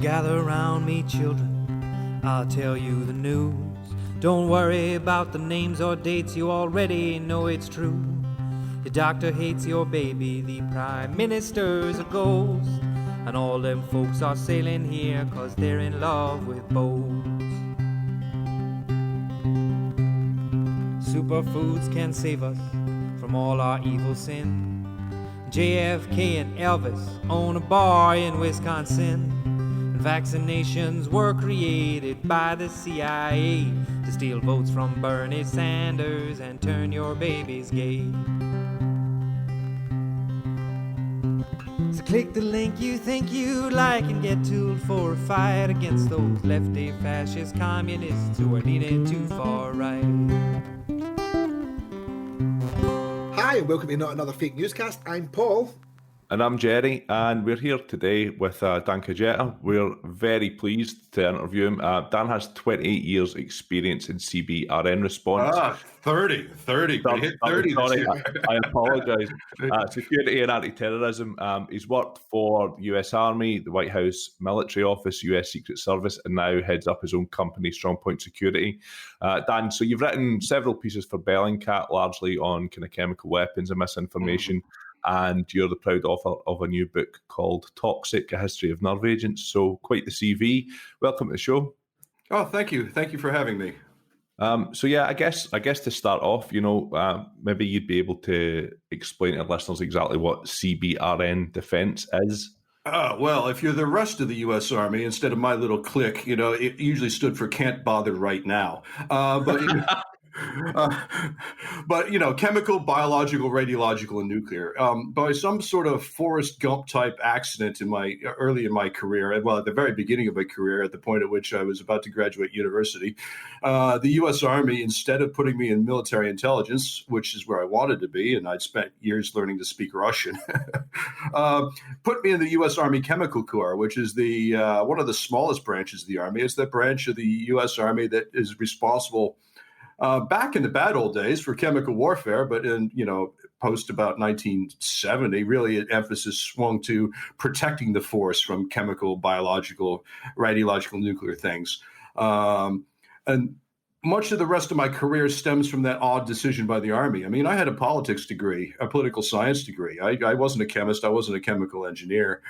gather round me, children, I'll tell you the news. Don't worry about the names or dates, you already know it's true. Your doctor hates your baby, the prime minister's a ghost, and all them folks are sailing here 'cause they're in love with boats. Superfoods can save us from all our evil sin. JFK and Elvis own a bar in Wisconsin. And vaccinations were created by the CIA to steal votes from Bernie Sanders and turn your babies gay. So click the link you think you'd like and get tooled for a fight against those lefty fascist communists who are leaning too far right. Hi, and welcome to Not Another Fake Newscast. I'm Paul. And I'm Jerry, and we're here today with Dan Kaszeta. We're very pleased to interview him. Dan has 28 years experience in CBRN response. 30. We hit 30 this year. I apologise. Security and anti-terrorism. He's worked for the US Army, the White House Military Office, US Secret Service, and now heads up his own company, Strong Point Security. Dan, so you've written several pieces for Bellingcat, largely on kind of chemical weapons and misinformation. And you're the proud author of a new book called Toxic, A History of Nerve Agents. So quite the CV. Welcome to the show. Oh, thank you. Thank you for having me. So yeah, I guess to start off, maybe you'd be able to explain to listeners exactly what CBRN Defense is. Well, if you're the rest of the U.S. Army, instead of my little clique, it usually stood for Can't Bother Right Now. But chemical, biological, radiological, and nuclear. By some sort of Forrest Gump type accident early in my career, at the very beginning of my career, at the point at which I was about to graduate university, the U.S. Army, instead of putting me in military intelligence, which is where I wanted to be, and I'd spent years learning to speak Russian, put me in the U.S. Army Chemical Corps, which is the one of the smallest branches of the Army. It's the branch of the U.S. Army that is responsible back in the bad old days for chemical warfare, but in, post about 1970, really emphasis swung to protecting the force from chemical, biological, radiological, nuclear things. And much of the rest of my career stems from that odd decision by the Army. I mean, I had a politics degree, a political science degree. I wasn't a chemist. I wasn't a chemical engineer.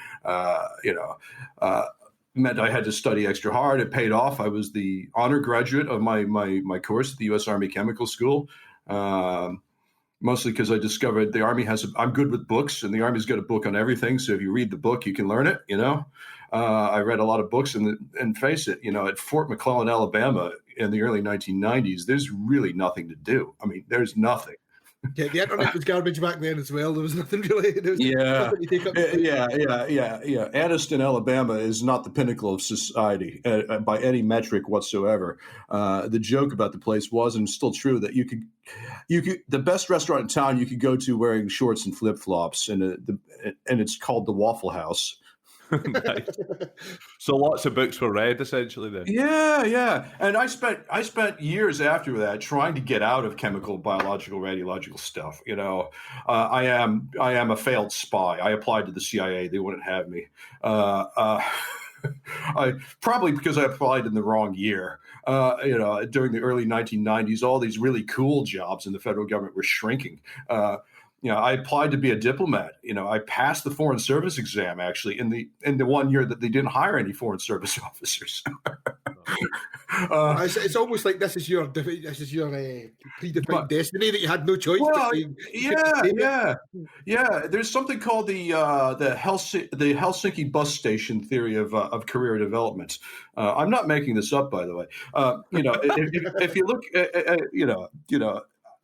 Meant I had to study extra hard. It paid off. I was the honor graduate of my course at the U.S. Army Chemical School, mostly because I discovered the Army I'm good with books, and the Army's got a book on everything. So if you read the book, you can learn it, I read a lot of books, and face it, at Fort McClellan, Alabama in the early 1990s, there's really nothing to do. I mean, there's nothing. Yeah, the internet was garbage back then as well. There was nothing really. Nothing to take up. Yeah. Addison, Alabama is not the pinnacle of society by any metric whatsoever. The joke about the place was, and still true, that you could the best restaurant in town you could go to wearing shorts and flip flops, and it's called the Waffle House. Nice. So lots of books were read, essentially, then. Yeah. And I spent years after that trying to get out of chemical, biological, radiological stuff. I am a failed spy. I applied to the CIA. They wouldn't have me. Probably because I applied in the wrong year. During the early 1990s, all these really cool jobs in the federal government were shrinking. I applied to be a diplomat. I passed the Foreign Service exam actually in the 1 year that they didn't hire any Foreign Service officers. It's almost like this is your predefined destiny that you had no choice. Well, yeah. There's something called the Helsinki bus station theory of career development. I'm not making this up, by the way.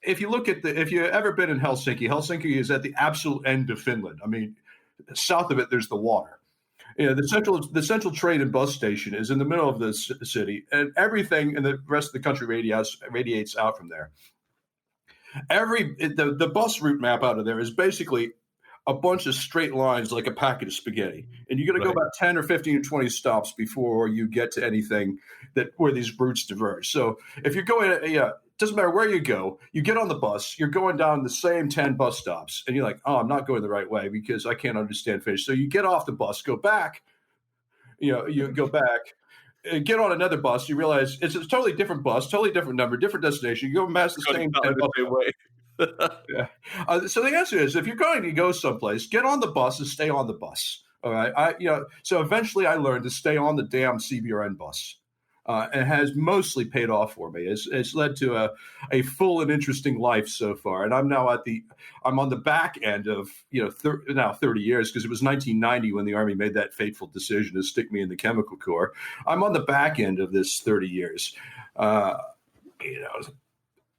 If you look, if you've ever been in Helsinki is at the absolute end of Finland. I mean, south of it, there's the water. The central train and bus station is in the middle of the city, and everything in the rest of the country radiates out from there. The bus route map out of there is basically a bunch of straight lines like a packet of spaghetti. And you're going to go about 10 or 15 or 20 stops before you get to anything where these routes diverge. So if you're going, doesn't matter where you go, you get on the bus, you're going down the same 10 bus stops, and you're like, oh, I'm not going the right way because I can't understand Finnish. So you get off the bus, go back, you go back, get on another bus. You realize it's a totally different bus, totally different number, different destination. You go past the same way. Yeah. So the answer is, if you're going to go someplace, get on the bus and stay on the bus. All right. So eventually I learned to stay on the damn CBRN bus. And has mostly paid off for me. It's led to a full and interesting life so far. And I'm now I'm on the back end of, now 30 years, because it was 1990 when the Army made that fateful decision to stick me in the Chemical Corps. I'm on the back end of this 30 years.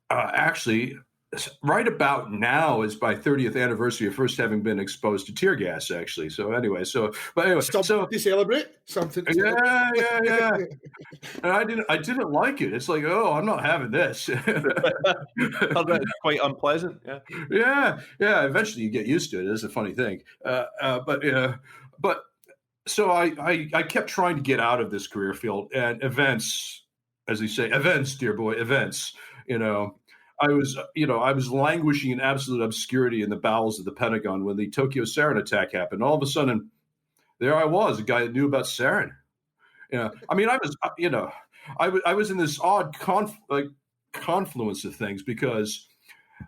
Actually, right about now is my 30th anniversary of first having been exposed to tear gas, actually. So anyway, something to celebrate. Something to celebrate. Yeah. And I didn't like it. It's like, oh, I'm not having this. It's quite unpleasant. Yeah. Eventually you get used to it. It's a funny thing. But so I kept trying to get out of this career field, and events, as they say, events, dear boy, events, I was languishing in absolute obscurity in the bowels of the Pentagon when the Tokyo sarin attack happened. All of a sudden, there I was, a guy that knew about sarin. I mean, I was in this odd confluence of things, because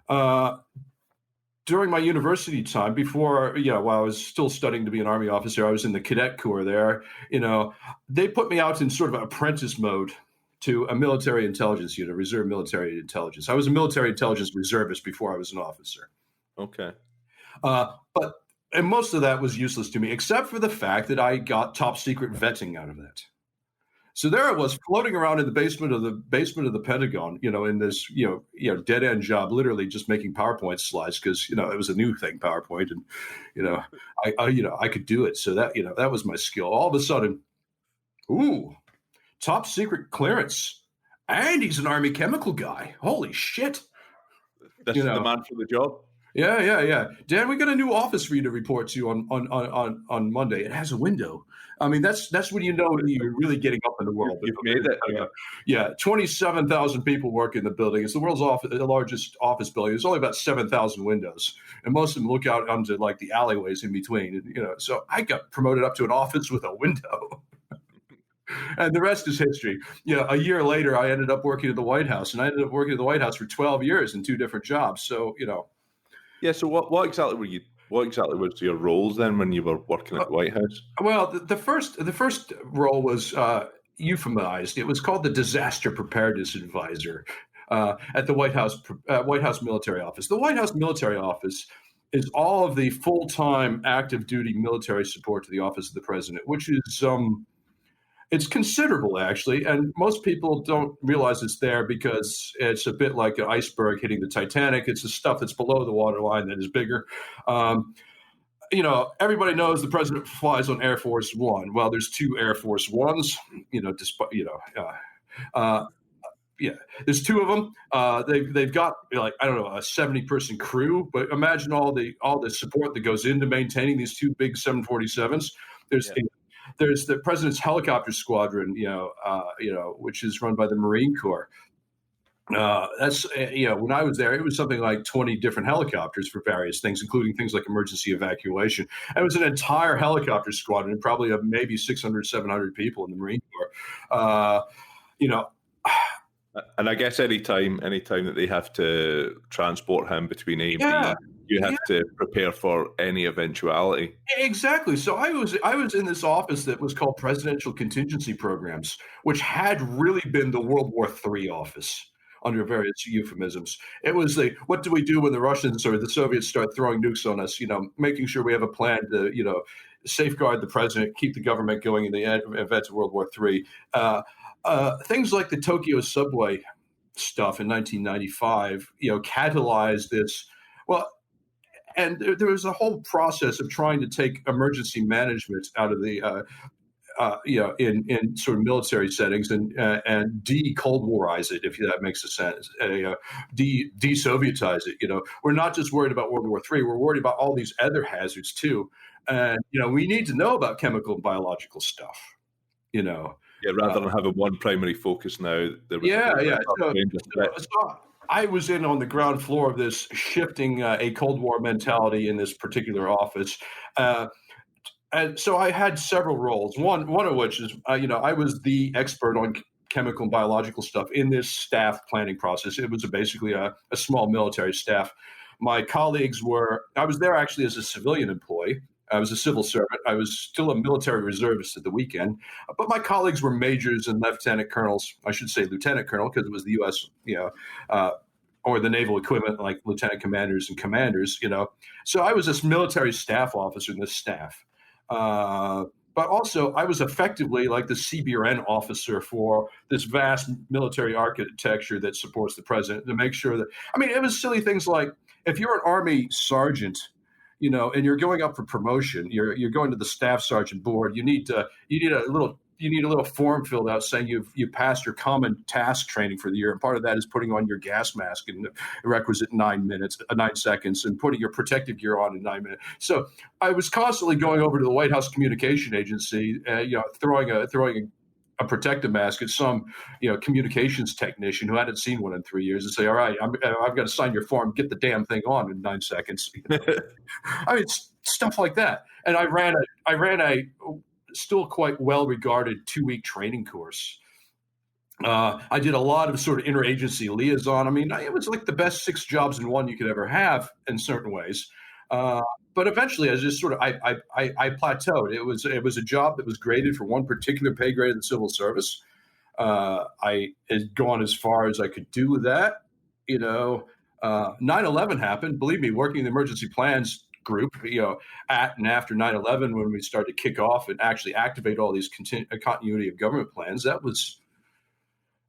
during my university time, before, while I was still studying to be an Army officer, I was in the Cadet Corps there. They put me out in sort of apprentice mode to a military intelligence unit, reserve military intelligence. I was a military intelligence reservist before I was an officer. Okay. And most of that was useless to me, except for the fact that I got top secret vetting out of that. So there I was, floating around in the basement of the Pentagon, in this, dead end job, literally just making PowerPoint slides, because it was a new thing, PowerPoint, and I could do it. So that that was my skill. All of a sudden, top secret clearance, and he's an Army chemical guy. Holy shit! That's the man for the job. Yeah. Dan, we got a new office for you to report to on Monday. It has a window. I mean, that's when you know you're really getting up in the world. You've made it. Yeah, 27,000 people work in the building. It's the world's largest office building. There's only about 7,000 windows, and most of them look out onto like the alleyways in between. And, so I got promoted up to an office with a window. And the rest is history. A year later, I ended up working at the White House, and I ended up working at the White House for 12 years in 2 different jobs. So, Yeah. So what exactly were you? What exactly was your roles then when you were working at the White House? Well, the first role was euphemized. It was called the Disaster Preparedness Advisor at the White House Military Office. The White House Military Office is all of the full-time active duty military support to the Office of the President, which is it's considerable, actually, and most people don't realize it's there because it's a bit like an iceberg hitting the Titanic. It's the stuff that's below the waterline that is bigger. Everybody knows the president flies on Air Force One. Well, there's 2 Air Force Ones. There's 2 of them. They've got a 70-person crew. But imagine all the support that goes into maintaining these 2 big 747s. There's the president's helicopter squadron, which is run by the Marine Corps. That's when I was there, it was something like 20 different helicopters for various things, including things like emergency evacuation. And it was an entire helicopter squadron, probably of maybe 600, 700 people in the Marine Corps. And I guess anytime that they have to transport him between A and B, you have to prepare for any eventuality. Exactly. So I was in this office that was called Presidential Contingency Programs, which had really been the World War III office under various euphemisms. It was what do we do when the Russians or the Soviets start throwing nukes on us? Making sure we have a plan to, safeguard the president, keep the government going in the event of World War III. Things like the Tokyo subway stuff in 1995, catalyzed this. Well, and there was a whole process of trying to take emergency management out of the, in sort of military settings and de-Cold Warize it, if that makes a sense, de-Sovietize it. We're not just worried about World War III. We're worried about all these other hazards too. And, we need to know about chemical and biological stuff, Yeah, rather than having one primary focus now. So I was in on the ground floor of this shifting a Cold War mentality in this particular office. and so I had several roles. One of which is, I was the expert on chemical and biological stuff in this staff planning process. It was basically a small military staff. My colleagues I was there actually as a civilian employee. I was a civil servant. I was still a military reservist at the weekend, but my colleagues were majors and lieutenant colonels. I should say lieutenant colonel because it was the U.S., or the naval equivalent like lieutenant commanders and commanders, So I was this military staff officer in this staff. But also I was effectively like the CBRN officer for this vast military architecture that supports the president to make sure that, it was silly things like if you're an Army sergeant, and you're going up for promotion, you're going to the staff sergeant board, you need a little form filled out saying you passed your common task training for the year. And part of that is putting on your gas mask in the requisite 9 seconds and putting your protective gear on in 9 minutes. So I was constantly going over to the White House Communication Agency, throwing a protective mask at some, communications technician who hadn't seen one in 3 years and say, all right, I've got to sign your form, get the damn thing on in 9 seconds. Stuff like that. And I ran a still quite well-regarded 2-week training course. I did a lot of sort of interagency liaison. It was like the best 6 jobs in one you could ever have in certain ways. But eventually, I just sort of I plateaued. It was a job that was graded for one particular pay grade in the civil service. I had gone as far as I could do with that. 9/11 happened. Believe me, working in the emergency plans group, at and after 9/11, when we started to kick off and actually activate all these continuity of government plans,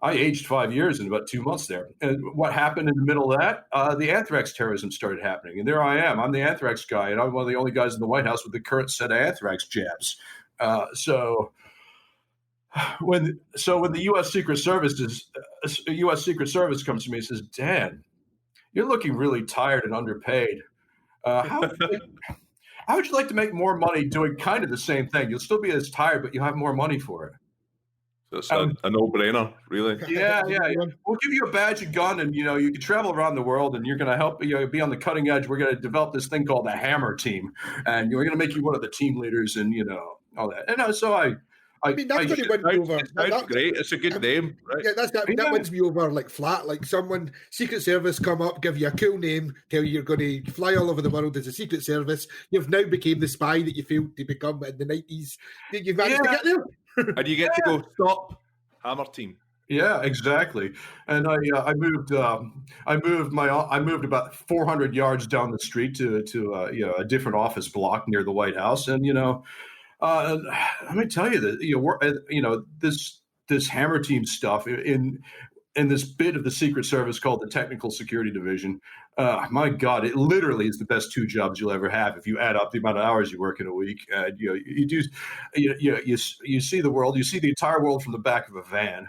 I aged 5 years in about 2 months there. And what happened in the middle of that? The anthrax terrorism started happening. And there I am. I'm the anthrax guy, and I'm one of the only guys in the White House with the current set of anthrax jabs. So when the U.S. Secret Service comes to me and says, Dan, you're looking really tired and underpaid. How would you like to make more money doing kind of the same thing? You'll still be as tired, but you'll have more money for it. So it's a no-brainer, really. Yeah. We'll give you a badge and gun, and you can travel around the world, and you're going to help be on the cutting edge. We're going to develop this thing called the Hammer Team, and we're going to make you one of the team leaders, and all that. And so that's going to win me over. That's great. It's a good name, right? Yeah, that wins me over like flat. Like someone, Secret Service come up, give you a cool name, tell you you're going to fly all over the world as a Secret Service. You've now become the spy that you failed to become in the 90s. You've managed to get there. And you get to go, stop, Hammer Team. Yeah, exactly. And I moved about 400 yards down the street to a different office block near the White House, and let me tell you that this Hammer Team stuff in this bit of the Secret Service called the Technical Security Division. My God, it literally is the best 2 jobs you'll ever have if you add up the amount of hours you work in a week. You see the world, you see the entire world from the back of a van.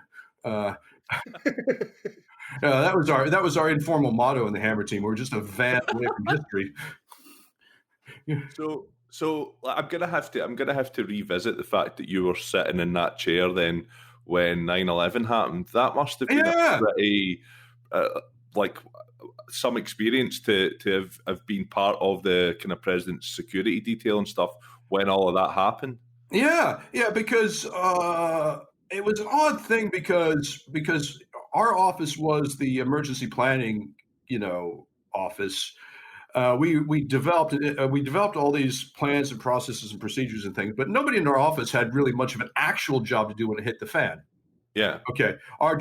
That was our informal motto in the Hammer Team. We're just a van away from history. So I'm gonna have to revisit the fact that you were sitting in that chair then when 9/11 happened. That must have been a pretty some experience to have been part of the kind of president's security detail and stuff when all of that happened. Yeah, because it was an odd thing because our office was the emergency planning, office. We developed all these plans and processes and procedures and things, but nobody in our office had really much of an actual job to do when it hit the fan. Yeah. Okay. Our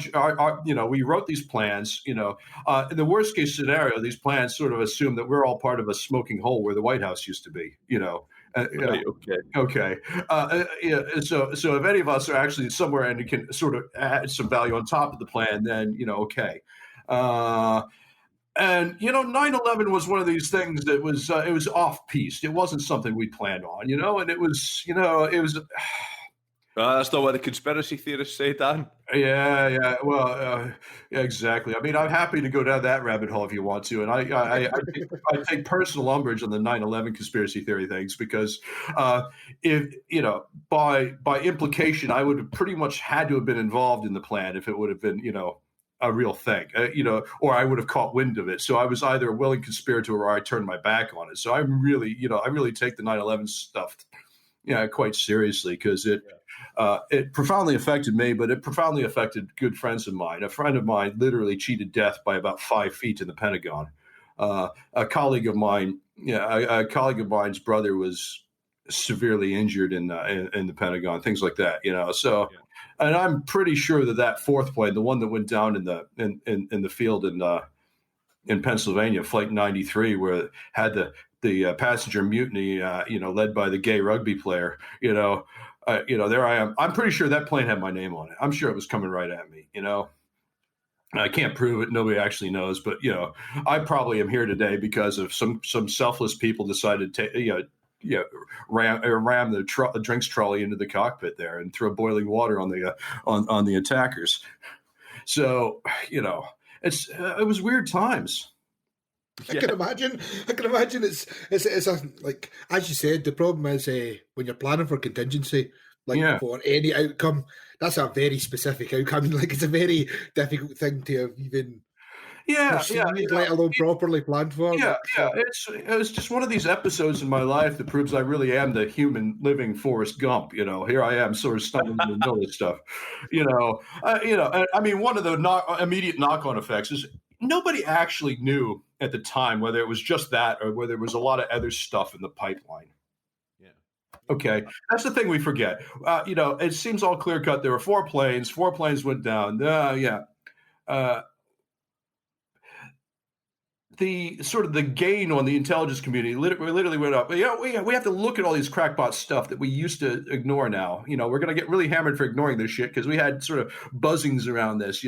we wrote these plans. In the worst case scenario, these plans sort of assume that we're all part of a smoking hole where the White House used to be. Right, okay. So if any of us are actually somewhere and you can sort of add some value on top of the plan, then okay. And 9/11 was one of these things that was it was off piste. It wasn't something we planned on, and it was it was. That's not what the conspiracy theorists say, Dan. Yeah. Well, yeah, exactly. I'm happy to go down that rabbit hole if you want to. And I take personal umbrage on the 9/11 conspiracy theory things because, if by implication, I would have pretty much had to have been involved in the plan if it would have been, a real thing, or I would have caught wind of it. So I was either a willing conspirator or I turned my back on it. So I really take the 9/11 stuff, quite seriously, because it profoundly affected me, but it profoundly affected good friends of mine. A friend of mine literally cheated death by about 5 feet in the Pentagon. A colleague of mine, a colleague of mine's brother was severely injured in the Pentagon, things like that. So, and I'm pretty sure that fourth plane, the one that went down in the field in Pennsylvania, Flight 93, where it had the passenger mutiny, led by the gay rugby player, there I am. I'm pretty sure that plane had my name on it. I'm sure it was coming right at me, I can't prove it. Nobody actually knows, but I probably am here today because of some selfless people decided to ram the drinks trolley into the cockpit there and throw boiling water on the attackers. So it was weird times. I can imagine. It's a, like, as you said, the problem is when you're planning for contingency, for any outcome, that's a very specific outcome. Like, it's a very difficult thing to have even let alone properly planned for. It was just one of these episodes in my life that proves I really am the human living Forrest Gump. Here I am, sort of stumbling in the middle of stuff. I mean, one of the immediate knock-on effects is nobody actually knew at the time whether it was just that or whether there was a lot of other stuff in the pipeline. Yeah. Okay, that's the thing we forget. It seems all clear cut. There were 4 planes. 4 planes went down. The sort of the gain on the intelligence community literally went up. We have to look at all these crackpot stuff that we used to ignore now. We're going to get really hammered for ignoring this shit because we had sort of buzzings around this.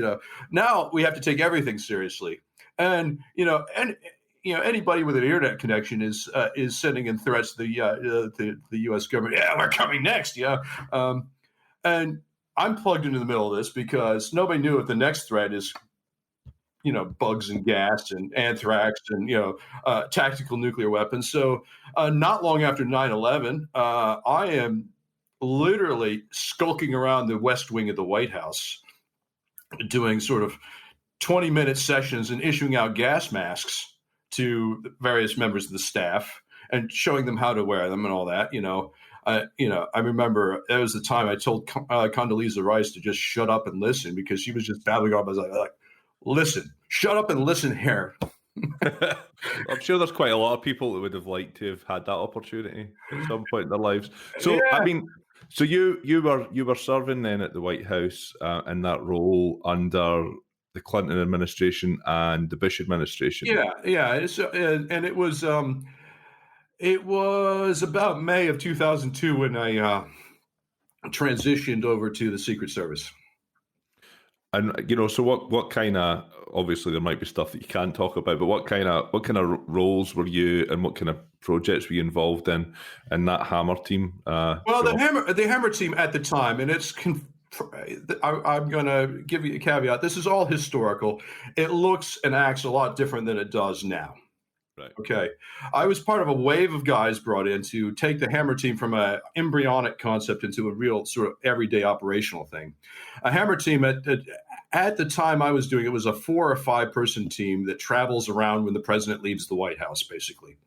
Now we have to take everything seriously. And anybody with an internet connection is sending in threats to the U.S. government. Yeah, we're coming next. Yeah, and I'm plugged into the middle of this because nobody knew if the next threat is bugs and gas and anthrax and tactical nuclear weapons. So not long after 9/11, I am literally skulking around the West Wing of the White House, doing sort of 20-minute sessions and issuing out gas masks to various members of the staff and showing them how to wear them and all that. I remember it was the time I told Condoleezza Rice to just shut up and listen because she was just babbling on. I was like, listen, shut up and listen here. I'm sure there's quite a lot of people that would have liked to have had that opportunity at some point in their lives. So, I mean, so you were serving then at the White House in that role under the Clinton administration and the Bush administration. Yeah. And it was about May of 2002 when I transitioned over to the Secret Service. And so what kind of, obviously there might be stuff that you can't talk about, but what kind of roles were you and what kind of projects were you involved in that Hammer team? The Hammer team at the time, and I'm going to give you a caveat. This is all historical. It looks and acts a lot different than it does now. Right. Okay. I was part of a wave of guys brought in to take the Hammer team from an embryonic concept into a real sort of everyday operational thing. A Hammer team at the time I was doing it was a 4 or 5 person team that travels around when the president leaves the White House, basically.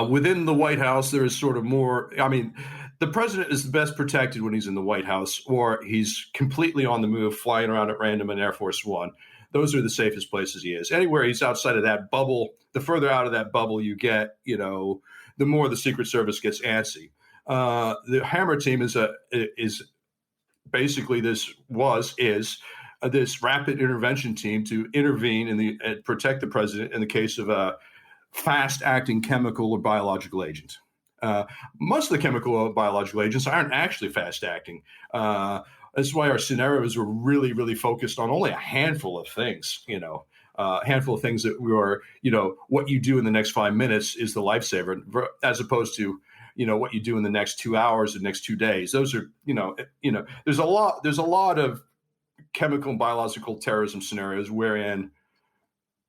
Within the White House, there is sort of more. I mean, the president is the best protected when he's in the White House, or he's completely on the move, flying around at random in Air Force One. Those are the safest places he is. Anywhere he's outside of that bubble, the further out of that bubble you get, the more the Secret Service gets antsy. The Hammer team is basically this rapid intervention team to intervene and protect the president in the case of a fast-acting chemical or biological agent. Most of the chemical or biological agents aren't actually fast-acting. That's why our scenarios were really, really focused on only a handful of things, a handful of things that were, what you do in the next 5 minutes is the lifesaver, as opposed to, what you do in the next 2 hours, the next 2 days. Those are, there's a lot of chemical and biological terrorism scenarios wherein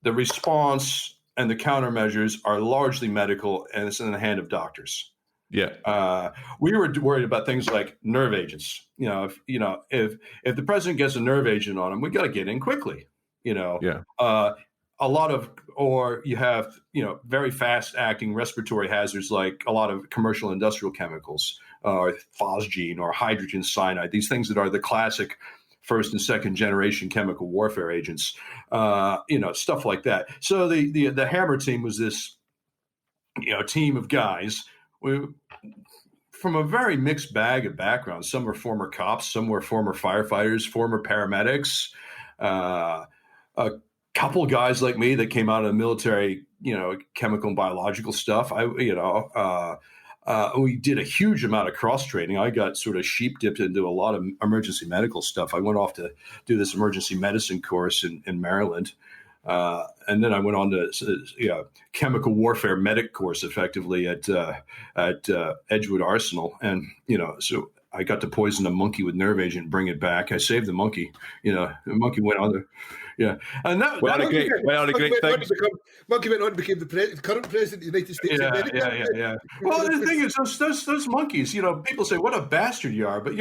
the response and the countermeasures are largely medical and it's in the hand of doctors. Yeah. We were worried about things like nerve agents. If the president gets a nerve agent on him, we got to get in quickly. Yeah. a lot of, or you have, very fast acting respiratory hazards like a lot of commercial industrial chemicals, phosgene or hydrogen cyanide, these things that are the classic first and second generation chemical warfare agents, stuff like that. So the Hammer team was this, team of guys from a very mixed bag of backgrounds. Some were former cops, some were former firefighters, former paramedics, a couple guys like me that came out of the military, chemical and biological stuff. We did a huge amount of cross training. I got sort of sheep dipped into a lot of emergency medical stuff. I went off to do this emergency medicine course in Maryland. And then I went on to chemical warfare medic course effectively at Edgewood Arsenal. And, so I got to poison a monkey with nerve agent and bring it back. I saved the monkey. The monkey went on there. Yeah. And that one of the great things. Monkey went on and became the current president of the United States of America. Yeah. Well, the thing is, those monkeys, people say, what a bastard you are. But,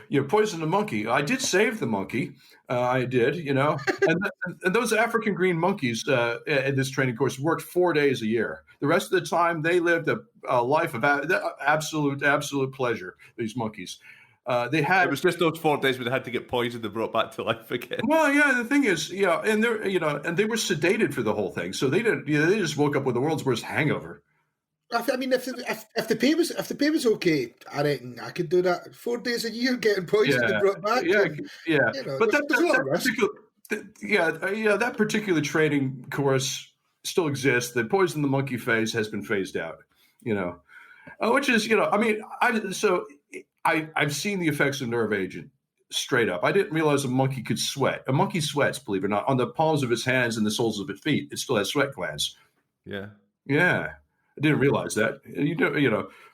you poisoned a monkey. I did save the monkey. I did, and those African green monkeys in this training course worked 4 days a year. The rest of the time, they lived a life of absolute pleasure, these monkeys. It was just those 4 days where they had to get poisoned and brought back to life again. Well, yeah, the thing is, and they're, and they were sedated for the whole thing. So they didn't, they just woke up with the world's worst hangover. I mean, if the pay was okay, I reckon I could do that 4 days a year, getting poisoned and brought back. But that particular training course still exists. The poison the monkey phase has been phased out. Which is, I've seen the effects of nerve agent straight up. I didn't realize a monkey could sweat. A monkey sweats, believe it or not, on the palms of its hands and the soles of its feet. It still has sweat glands. Yeah. I didn't realize that.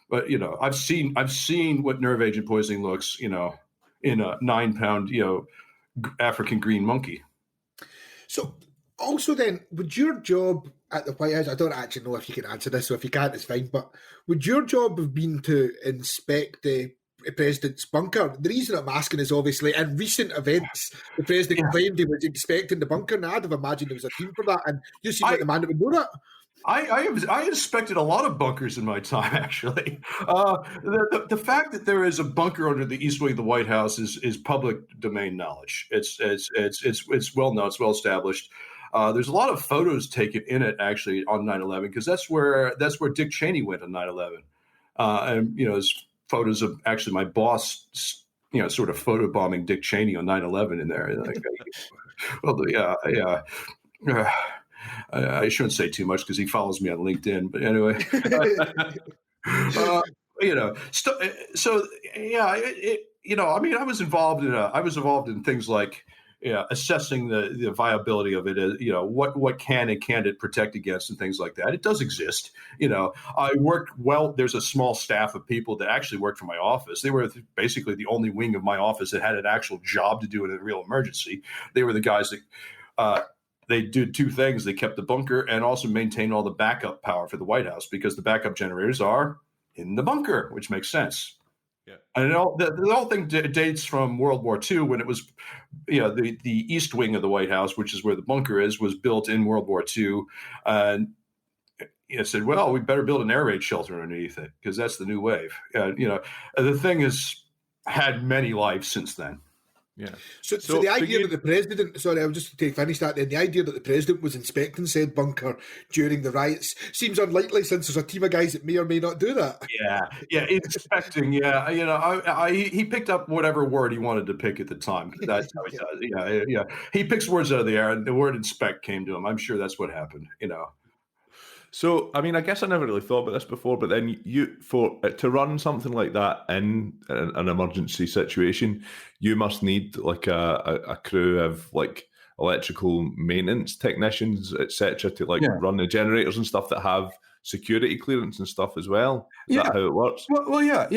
But I've seen what nerve agent poisoning looks, in a 9-pound, African green monkey. So also then, would your job at the White House, I don't actually know if you can answer this, so if you can't, it's fine, but would your job have been to inspect the president's bunker? The reason I'm asking is obviously in recent events, the president claimed he was inspecting the bunker, and I'd have imagined there was a team for that, and you seem like the man that would know that. I inspected a lot of bunkers in my time, actually. The fact that there is a bunker under the east wing of the White House is public domain knowledge. It's well known. It's well established. There's a lot of photos taken in it actually on 9/11 because that's where Dick Cheney went on 9/11, and there's photos of actually my boss, sort of photobombing Dick Cheney on 9/11 in there. I shouldn't say too much because he follows me on LinkedIn. But anyway, I was involved in things like assessing the viability of it. What can and can't it protect against and things like that. It does exist. I worked well. There's a small staff of people that actually worked for my office. They were basically the only wing of my office that had an actual job to do in a real emergency. They were the guys that. They did two things. They kept the bunker and also maintained all the backup power for the White House because the backup generators are in the bunker, which makes sense. Yeah. And the whole thing dates from World War II when it was, the east wing of the White House, which is where the bunker is, was built in World War II. And said, well, we better build an air raid shelter underneath it because that's the new wave. The thing has had many lives since then. Yeah. So the idea that the president, sorry, I'll just to finish that then, the idea that the president was inspecting said bunker during the riots seems unlikely since there's a team of guys that may or may not do that. Yeah, inspecting, he picked up whatever word he wanted to pick at the time. That's how he does. Yeah. He picks words out of the air and the word inspect came to him. I'm sure that's what happened, So, I guess I never really thought about this before, but then to run something like that in an emergency situation, you must need like a crew of like electrical maintenance technicians, etc., to run the generators and stuff that have security clearance and stuff as well. Is that how it works? Well, yeah.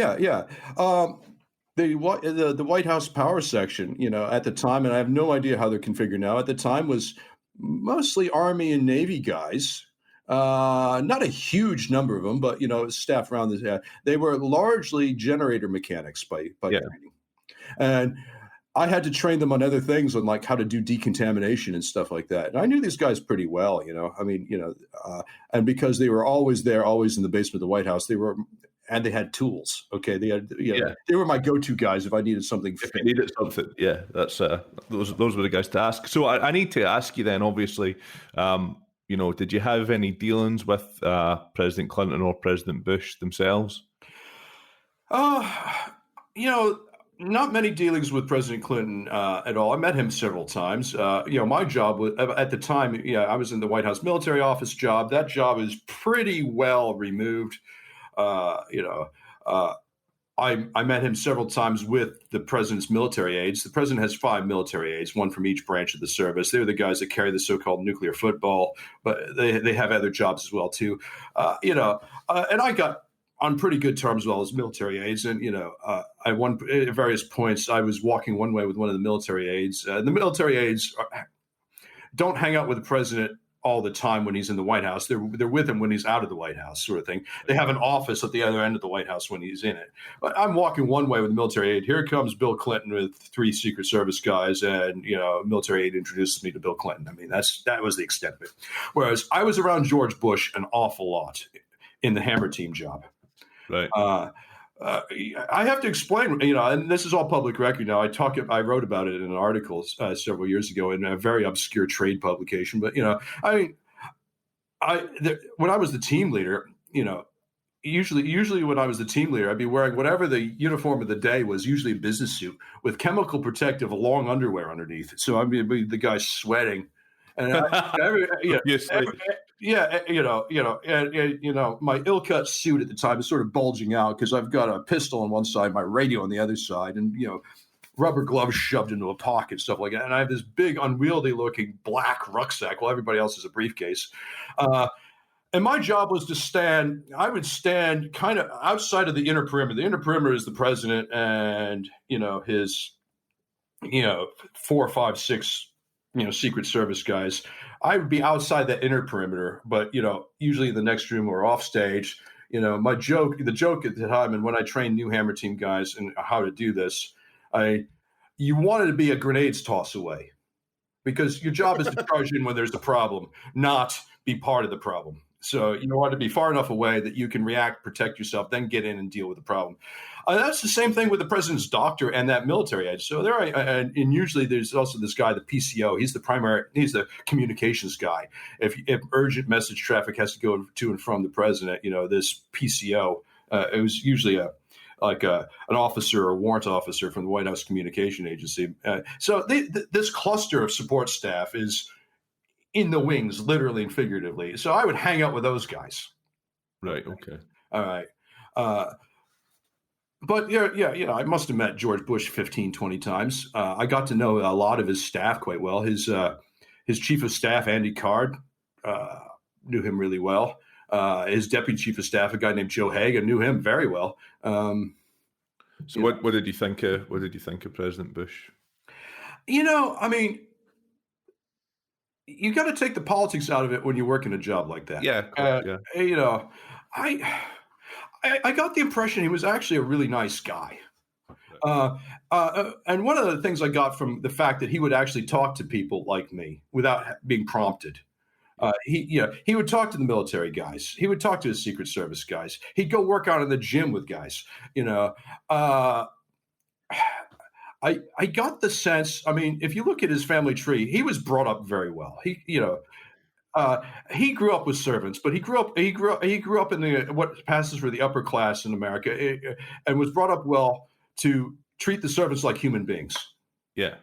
The White House power section, at the time, and I have no idea how they're configured now. At the time, was mostly Army and Navy guys. Not a huge number of them, but staff around this. They were largely generator mechanics by training, and I had to train them on other things, on like how to do decontamination and stuff like that. And I knew these guys pretty well, I mean, and because they were always there, always in the basement of the White House, and they had tools. Okay, they had, they were my go-to guys if I needed something. If you needed something, yeah, that's those were the guys to ask. So I need to ask you then, obviously, did you have any dealings with President Clinton or President Bush themselves? Not many dealings with President Clinton at all. I met him several times. My job was, at the time, I was in the White House military office job. That job is pretty well removed. I met him several times with the president's military aides. The president has 5 military aides, one from each branch of the service. They're the guys that carry the so-called nuclear football, but they have other jobs as well too. And I got on pretty good terms with all his military aides. And, at various points, I was walking one way with one of the military aides. The military aides don't hang out with the president all the time when he's in the White House. They're with him when he's out of the White House, sort of thing. They have an office at the other end of the White House when he's in it. But I'm walking one way with the military aide. Here comes Bill Clinton with 3 Secret Service guys, and military aide introduces me to Bill Clinton. I mean, that was the extent of it. Whereas I was around George Bush an awful lot in the Hammer Team job. Right. I have to explain, and this is all public record now. I wrote about it in an article several years ago in a very obscure trade publication. But when I was the team leader, usually when I was the team leader, I'd be wearing whatever the uniform of the day was, usually a business suit with chemical protective long underwear underneath. So I'd be the guy sweating, and my ill-cut suit at the time is sort of bulging out because I've got a pistol on one side, my radio on the other side, and rubber gloves shoved into a pocket, stuff like that. And I have this big, unwieldy-looking black rucksack while everybody else has a briefcase. And my job was to stand. I would stand kind of outside of the inner perimeter. The inner perimeter is the president and his 4, 5, 6 Secret Service guys. I would be outside that inner perimeter, but usually in the next room or off stage. The joke at the time, and when I trained new Hammer Team guys and how to do this, you wanted to be a grenades toss away, because your job is to charge in when there's a problem, not be part of the problem. So you want to be far enough away that you can react, protect yourself, then get in and deal with the problem. That's the same thing with the president's doctor and that military edge. So and usually there's also this guy, the PCO. He's the communications guy. If urgent message traffic has to go to and from the president, this PCO, it was usually an officer or warrant officer from the White House Communication Agency. So this cluster of support staff is in the wings, literally and figuratively. So I would hang out with those guys. Right. Okay. All right. But I must have met George Bush 15, 20 times. I got to know a lot of his staff quite well. His chief of staff, Andy Card, knew him really well. His deputy chief of staff, a guy named Joe Hagan, knew him very well. So what did you think of President Bush? I mean, you got to take the politics out of it when you work in a job like that. Yeah, of course, yeah. I got the impression he was actually a really nice guy. And one of the things I got from the fact that he would actually talk to people like me without being prompted. He would talk to the military guys. He would talk to his Secret Service guys. He'd go work out in the gym with guys. I got the sense. I mean, if you look at his family tree, he was brought up very well. He grew up with servants, but he grew up in what passes for the upper class in America, and was brought up well to treat the servants like human beings. Yeah.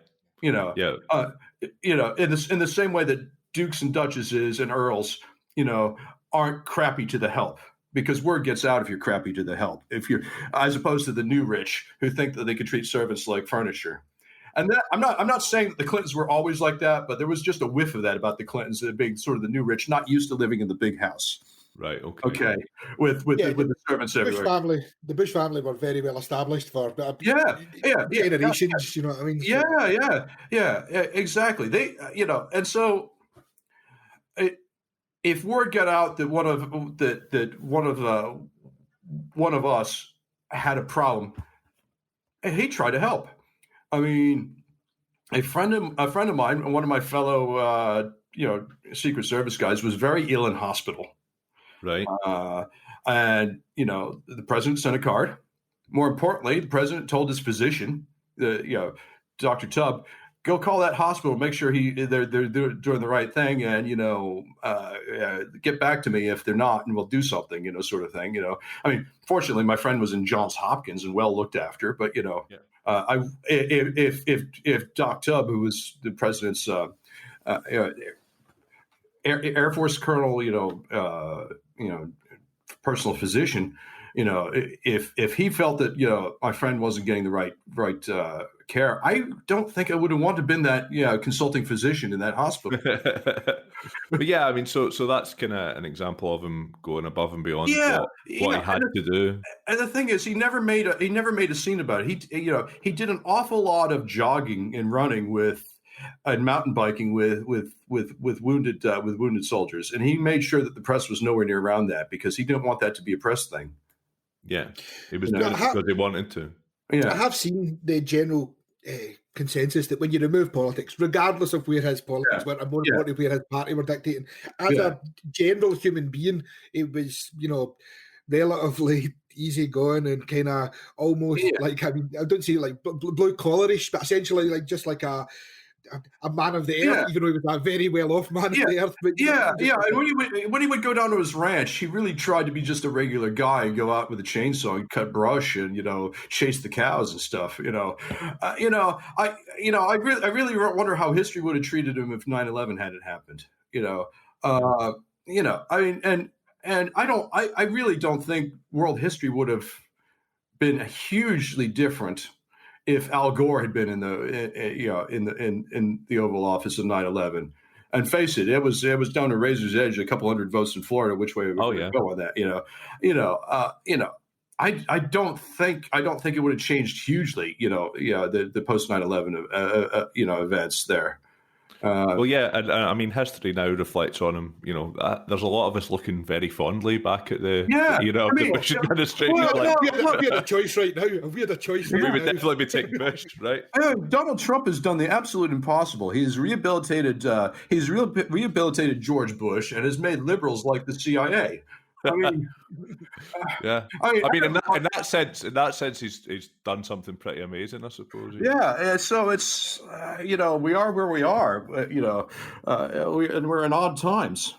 In the same way that dukes and duchesses and earls, aren't crappy to the help, because word gets out if you're crappy to the help. If you're, as opposed to the new rich who think that they could treat servants like furniture. And that, I'm not saying that the Clintons were always like that, but there was just a whiff of that about the Clintons being sort of the new rich, not used to living in the big house. Right. Okay. Okay. With the servants everywhere. The Bush family were very well established for generations. You know what I mean? Yeah. Exactly. They, and so if word got out that one of us had a problem, he'd try to help. I mean, a friend of mine, one of my fellow Secret Service guys, was very ill in hospital. Right. And the president sent a card. More importantly, the president told his physician, Dr. Tubb, go call that hospital, make sure they're doing the right thing, and get back to me if they're not, and we'll do something, sort of thing. I mean, fortunately, my friend was in Johns Hopkins and well looked after, but if Doc Tubb, who was the president's Air Force colonel, personal physician, if he felt that my friend wasn't getting the right care, I don't think I would have wanted to been that consulting physician in that hospital. But yeah, I mean, so that's kind of an example of him going above and beyond what he had to do. And the thing is, he never made a scene about it. He did an awful lot of jogging and running and mountain biking with wounded soldiers, and he made sure that the press was nowhere near around that because he didn't want that to be a press thing. Yeah, he was doing it because he wanted to. Yeah. I have seen the general consensus that when you remove politics, regardless of where his politics went, and more importantly where his party were dictating, as a general human being, it was relatively easy going and kind of almost like, I mean, I don't say like blue collarish, but essentially like just like a man of the earth, even though he was a very well-off man of the earth. But And when he would go down to his ranch, he really tried to be just a regular guy and go out with a chainsaw and cut brush and chase the cows and stuff. I really wonder how history would have treated him if 9/11 hadn't happened. I mean, and I really don't think world history would have been hugely different if Al Gore had been in the Oval Office of 9/11. And face it, it was down to razor's edge, a couple hundred votes in Florida, which way we would go on that. I don't think it would have changed hugely. The post 9/11 events there. And I mean, history now reflects on him. There's a lot of us looking very fondly back at the the Bush administration. We had a choice right now. We had a choice. We would definitely be taking Bush, right? Donald Trump has done the absolute impossible. He's rehabilitated George Bush and has made liberals like the CIA. I mean, in that sense, he's done something pretty amazing, I suppose. So it's we are where we are, and we're in odd times.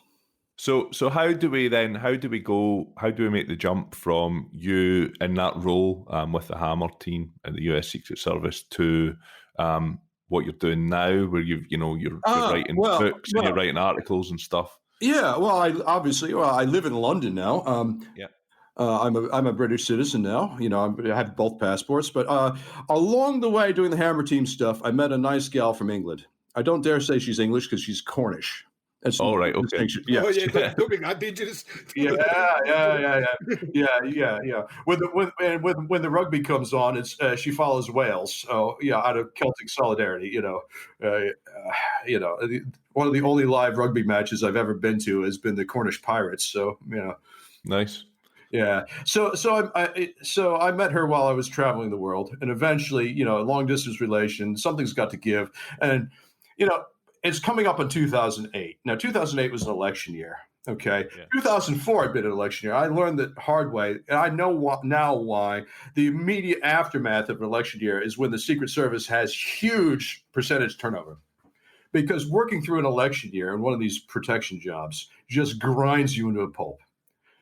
So how do we make the jump from you in that role with the Hammer team and the US Secret Service to what you're doing now, where you're writing books and you're writing articles and stuff? Yeah, well, I live in London now. I'm a British citizen now. I have both passports. But along the way, doing the Hammer Team stuff, I met a nice gal from England. I don't dare say she's English because she's Cornish. All right, okay. Yeah. Don't make that dangerous. Yeah. When the rugby comes on, it's she follows Wales. So out of Celtic solidarity, one of the only live rugby matches I've ever been to has been the Cornish Pirates. So nice. Yeah. So I met her while I was traveling the world, and eventually, long distance relation, something's got to give, and it's coming up in 2008. Now, 2008 was an election year. Okay. Yeah. 2004 had been an election year. I learned the hard way, and I know why the immediate aftermath of an election year is when the Secret Service has huge percentage turnover. Because working through an election year in one of these protection jobs just grinds you into a pulp.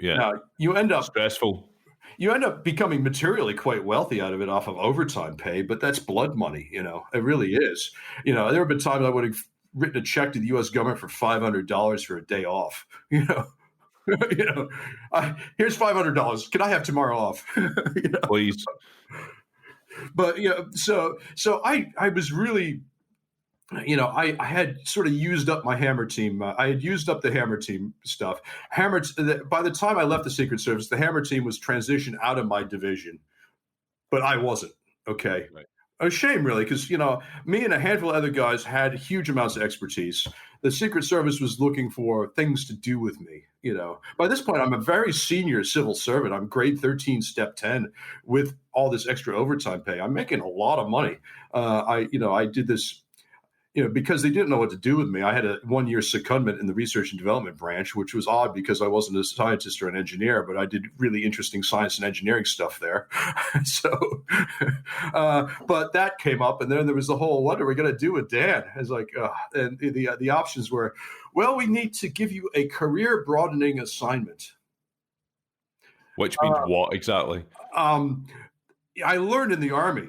Yeah. Now, you end up stressful. You end up becoming materially quite wealthy out of it off of overtime pay, but that's blood money. It really is. There have been times I would have written a check to the U.S. government for $500 for a day off. Here's $500. Can I have tomorrow off? Please. But so I was really, I had sort of used up my Hammer Team. I had used up the Hammer Team stuff. By the time I left the Secret Service, the Hammer Team was transitioned out of my division, but I wasn't. Okay. Right. A shame, really, because, me and a handful of other guys had huge amounts of expertise. The Secret Service was looking for things to do with me, By this point, I'm a very senior civil servant. I'm grade 13, step 10, with all this extra overtime pay. I'm making a lot of money. I did this because they didn't know what to do with me, I had a 1-year secondment in the research and development branch, which was odd because I wasn't a scientist or an engineer, but I did really interesting science and engineering stuff there. But that came up, and then there was the whole, what are we going to do with Dan? It's like, and the options were, well, we need to give you a career broadening assignment. Which means what exactly? I learned in the Army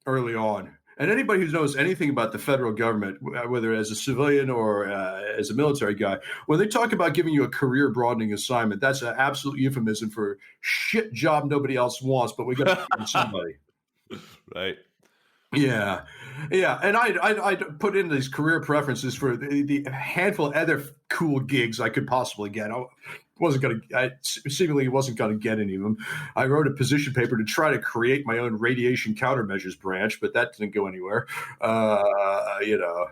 early on. And anybody who knows anything about the federal government, whether as a civilian or as a military guy, when they talk about giving you a career broadening assignment, that's an absolute euphemism for shit job nobody else wants, but we got to find somebody. Right. Yeah. And I put in these career preferences for the handful of other cool gigs I could possibly get. I seemingly wasn't going to get any of them. I wrote a position paper to try to create my own radiation countermeasures branch, but that didn't go anywhere. I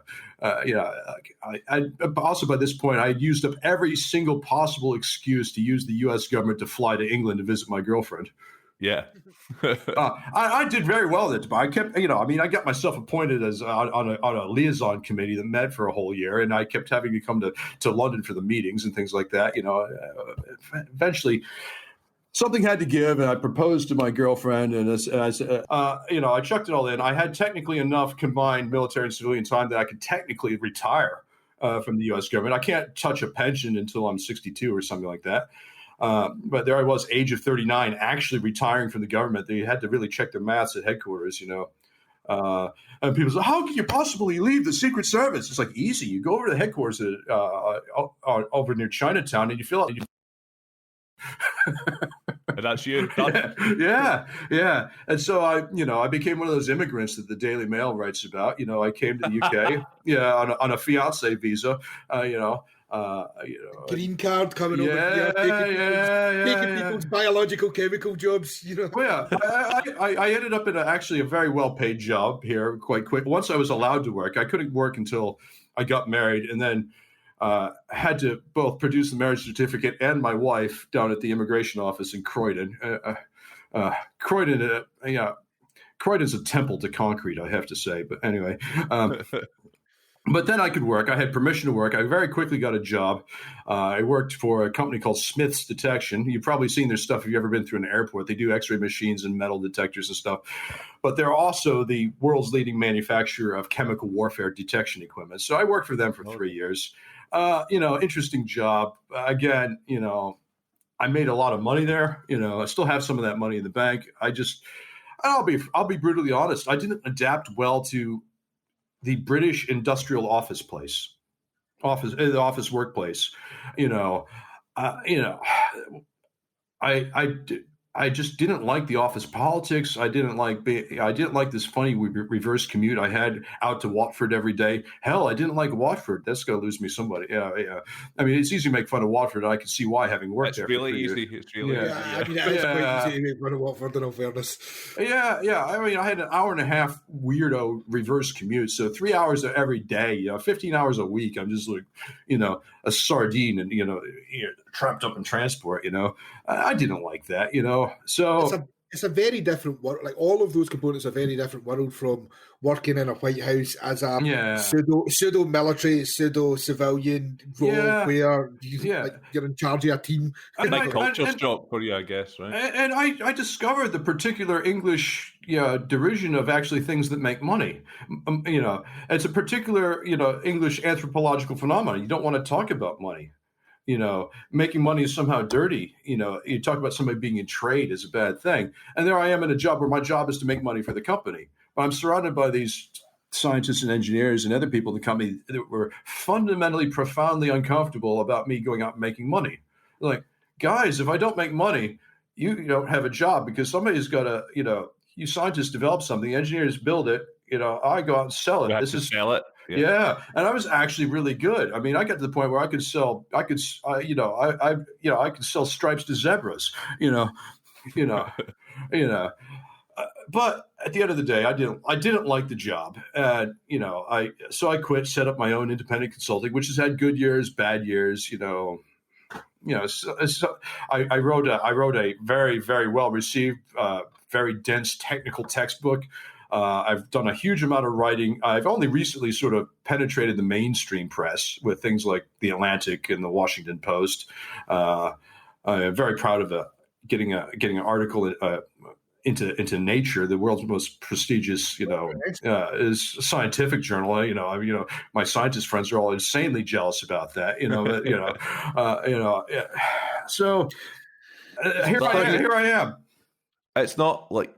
also, by this point, I had used up every single possible excuse to use the U.S. government to fly to England to visit my girlfriend. Yeah. I did very well at it, but I kept, I got myself appointed as on a liaison committee that met for a whole year, and I kept having to come to London for the meetings and things like that. Eventually something had to give, and I proposed to my girlfriend, and I said, I chucked it all in. I had technically enough combined military and civilian time that I could technically retire from the U.S. government. I can't touch a pension until I'm 62 or something like that. But there I was, age of 39, actually retiring from the government. They had to really check their maths at headquarters, and people say, how can you possibly leave the Secret Service? It's like, easy. You go over to the headquarters over near Chinatown and you fill out. And that's you. Yeah. And so I became one of those immigrants that the Daily Mail writes about. I came to the UK, on a fiance visa, green card coming over here, taking people's biological chemical jobs. Well, I ended up in actually a very well-paid job here quite quick. Once I was allowed to work, I couldn't work until I got married, and then had to both produce the marriage certificate and my wife down at the immigration office in Croydon. Croydon's a temple to concrete, I have to say. But anyway. But then I could work. I had permission to work. I very quickly got a job. I worked for a company called Smith's Detection. You've probably seen their stuff if you've ever been through an airport. They do X-ray machines and metal detectors and stuff. But they're also the world's leading manufacturer of chemical warfare detection equipment. So I worked for them for 3 years. Interesting job. Again, I made a lot of money there. I still have some of that money in the bank. I'll be brutally honest. I didn't adapt well to the British industrial office workplace. I just didn't like the office politics. I didn't like this funny reverse commute I had out to Watford every day. Hell, I didn't like Watford. That's going to lose me somebody. Yeah. I mean, it's easy to make fun of Watford. I can see why, having worked there. It's really easy. It's really easy. I mean, it's quite easy to make fun of Watford, in all fairness. Yeah. I mean, I had an hour and a half weirdo reverse commute. So 3 hours every day, 15 hours a week. I'm just like, a sardine and, trapped up in transport, I didn't like that, So it's a very different world. Like, all of those components are very different world from working in a White House as a pseudo military, pseudo civilian role where you're in charge of a team. Like culture shock for you, I guess, right? And I discovered the particular English derision of actually things that make money. It's a particular English anthropological phenomenon. You don't want to talk about money. Making money is somehow dirty. You talk about somebody being in trade is a bad thing. And there I am in a job where my job is to make money for the company. But I'm surrounded by these scientists and engineers and other people in the company that were fundamentally, profoundly uncomfortable about me going out and making money. They're like, guys, if I don't make money, you don't have a job, because somebody's got to, you scientists develop something, engineers build it, I go out and sell it. Sell it. Yeah. And I was actually really good. I mean, I got to the point where I could sell stripes to zebras, but at the end of the day, I didn't like the job. And, so I quit, set up my own independent consulting, which has had good years, bad years, so I wrote a very, very well received, very dense technical textbook I've done a huge amount of writing. I've only recently sort of penetrated the mainstream press with things like The Atlantic and the Washington Post. I'm very proud of getting an article into Nature, the world's most prestigious, is scientific journal. My scientist friends are all insanely jealous about that. So here I am. It's not like,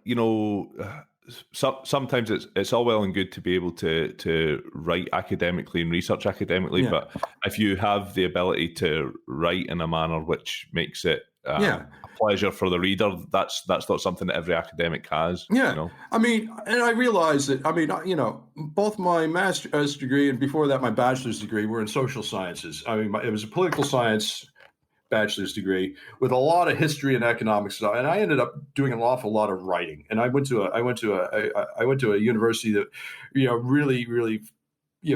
sometimes it's all well and good to be able to write academically and research academically, but if you have the ability to write in a manner which makes it a pleasure for the reader, that's not something that every academic has. I mean, and I realize that, both my master's degree and before that my bachelor's degree were in social sciences. I mean, it was a political science bachelor's degree with a lot of history and economics, and I ended up doing an awful lot of writing. And I went to a university that really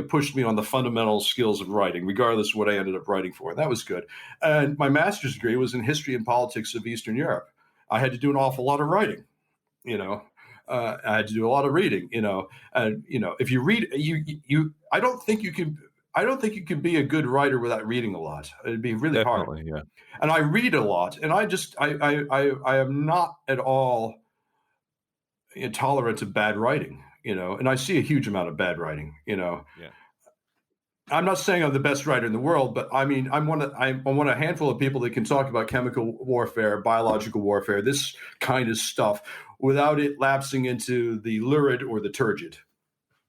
pushed me on the fundamental skills of writing, regardless of what I ended up writing for. And that was good. And my master's degree was in history and politics of Eastern Europe. I had to do an awful lot of writing. I had to do a lot of reading. And if you read, I don't think you can be a good writer without reading a lot. It'd be really hard. Yeah. And I read a lot, and I am not at all intolerant of bad writing, and I see a huge amount of bad writing, Yeah. I'm not saying I'm the best writer in the world, but I mean, I'm one of a handful of people that can talk about chemical warfare, biological warfare, this kind of stuff without it lapsing into the lurid or the turgid.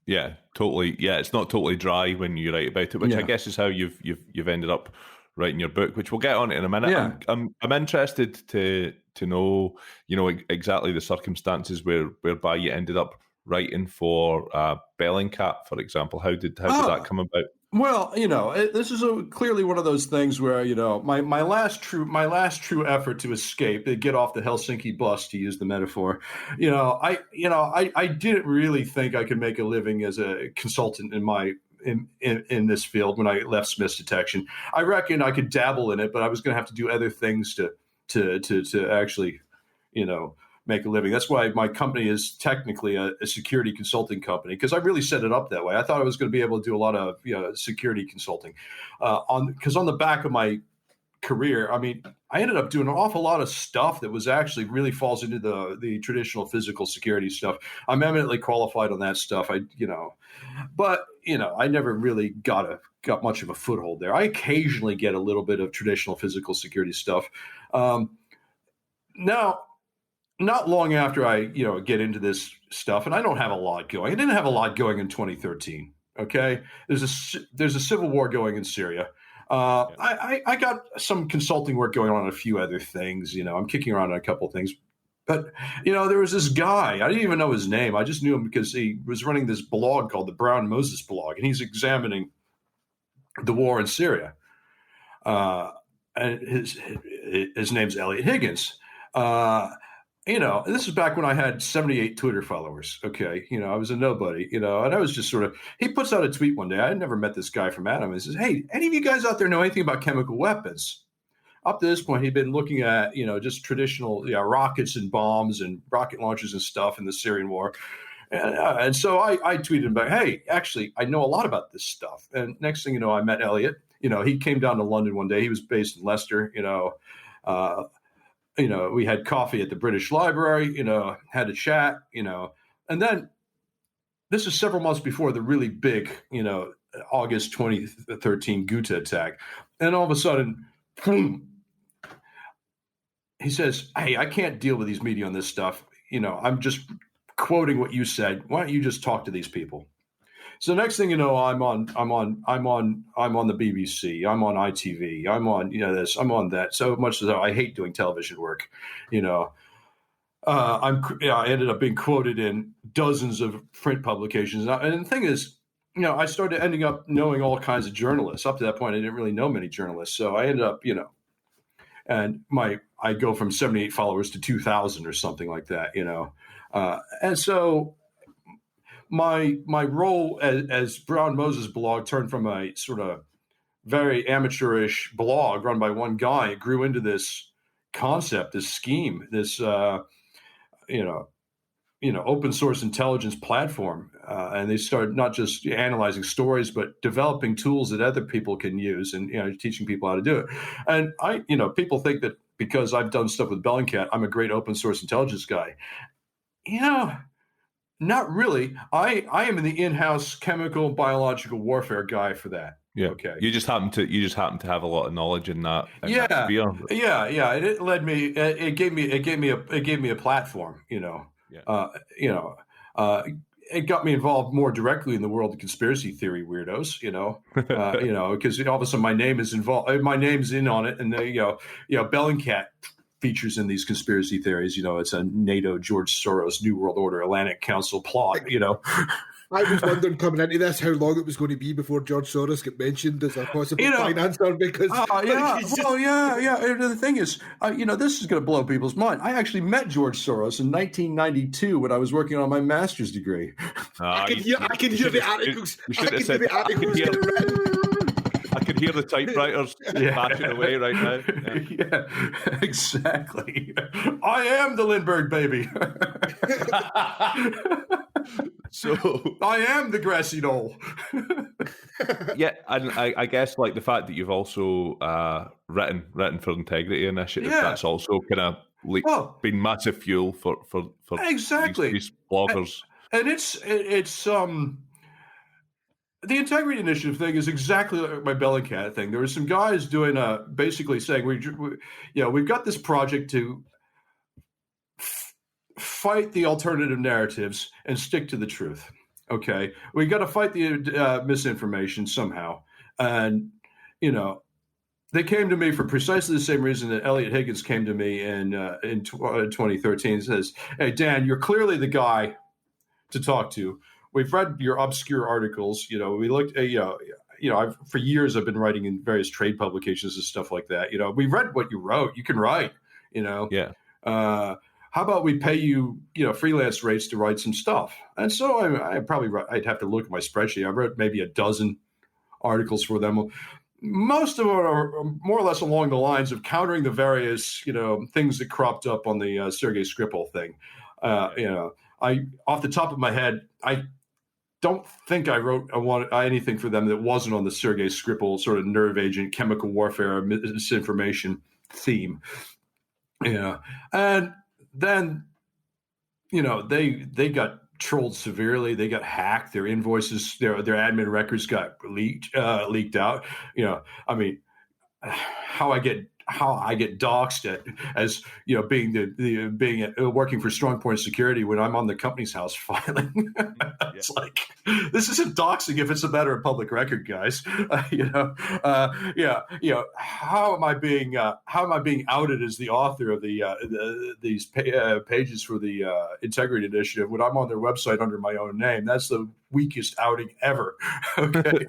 Yeah, totally. Yeah, it's not totally dry when you write about it, which I guess is how you've ended up writing your book, which we'll get on in a minute. Yeah. I'm interested to know, exactly the circumstances whereby you ended up writing for Bellingcat, for example. How did that come about? Well, this is clearly one of those things where, my last true effort to escape, to get off the Helsinki bus, to use the metaphor, I didn't really think I could make a living as a consultant in this field when I left Smith's Detection. I reckon I could dabble in it, but I was going to have to do other things to actually, make a living. That's why my company is technically a security consulting company, because I really set it up that way. I thought I was going to be able to do a lot of security consulting, because on the back of my career, I mean, I ended up doing an awful lot of stuff that was actually really falls into the traditional physical security stuff. I'm eminently qualified on that stuff. But I never really got much of a foothold there. I occasionally get a little bit of traditional physical security stuff. Now, not long after I, get into this stuff, and I don't have a lot going. I didn't have a lot going in 2013. Okay, there's a civil war going in Syria. I got some consulting work going on a few other things. I'm kicking around on a couple of things. But, there was this guy. I didn't even know his name. I just knew him because he was running this blog called the Brown Moses blog, and he's examining the war in Syria. And his name's Elliot Higgins. This is back when I had 78 Twitter followers. Okay. I was a nobody, and I was just he puts out a tweet one day. I had never met this guy from Adam. He says, "Hey, any of you guys out there know anything about chemical weapons?" Up to this point, he'd been looking at, just traditional rockets and bombs and rocket launchers and stuff in the Syrian war. And so I tweeted him back, "Hey, actually, I know a lot about this stuff." And next thing you know, I met Elliot. He came down to London one day. He was based in Leicester, we had coffee at the British Library, had a chat, and then this is several months before the really big, August 2013 Ghouta attack. And all of a sudden, boom, he says, "Hey, I can't deal with these media on this stuff. I'm just quoting what you said. Why don't you just talk to these people?" So next thing you know, I'm on the BBC. I'm on ITV. I'm on this. I'm on that. So much as I hate doing television work, I ended up being quoted in dozens of print publications. And the thing is, I started ending up knowing all kinds of journalists. Up to that point, I didn't really know many journalists. So I ended up, and I go from 78 followers to 2,000 or something like that, and so. My role as Brown Moses blog turned from a sort of very amateurish blog run by one guy. It grew into this concept, this scheme, this open source intelligence platform, and they started not just analyzing stories, but developing tools that other people can use, and teaching people how to do it. And people think that because I've done stuff with Bellingcat, I'm a great open source intelligence guy. Not really. I am in the in-house chemical and biological warfare guy for that. Yeah. Okay. You just happen to have a lot of knowledge in that. Yeah. Sphere. Yeah. And it led me. It gave me a platform. Yeah. It got me involved more directly in the world of conspiracy theory weirdos. Because all of a sudden my name is involved. My name's in on it, and Bellingcat features in these conspiracy theories. It's a NATO, George Soros, New World Order, Atlantic Council plot. I was wondering coming into this how long it was going to be before George Soros got mentioned as a possible financer, because The thing is, this is going to blow people's mind. I actually met George Soros in 1992 when I was working on my master's degree. I can hear the articles. I can hear the typewriters bashing away right now. Yeah, exactly. I am the Lindbergh baby. So I am the grassy knoll. Yeah, and I guess like the fact that you've also written for Integrity Initiative, that's also kind of been massive fuel for exactly these bloggers. And it's the Integrity Initiative thing is exactly like my Bellingcat thing. There were some guys doing basically saying we've got this project to fight the alternative narratives and stick to the truth. Okay, we got to fight the misinformation somehow, and they came to me for precisely the same reason that Elliot Higgins came to me in 2013. Says, "Hey Dan, you're clearly the guy to talk to. We've read your obscure articles. We looked at for years I've been writing in various trade publications and stuff like that. We read what you wrote. You can write. Yeah. How about we pay you, freelance rates to write some stuff?" And so I'd have to look at my spreadsheet. I wrote maybe a dozen articles for them. Most of them are more or less along the lines of countering the various, things that cropped up on the Sergei Skripal thing. I, off the top of my head, I don't think I wrote anything for them that wasn't on the Sergei Skripal sort of nerve agent, chemical warfare, misinformation theme. And then, they got trolled severely. They got hacked. Their invoices, their admin records got leaked out. How I get doxxed as being working for Strongpoint Security when I'm on the company's house filing. It's like, this isn't doxing if it's a matter of public record, guys. How am I being outed as the author of these pages for the Integrity Initiative when I'm on their website under my own name? That's the weakest outing ever. Okay,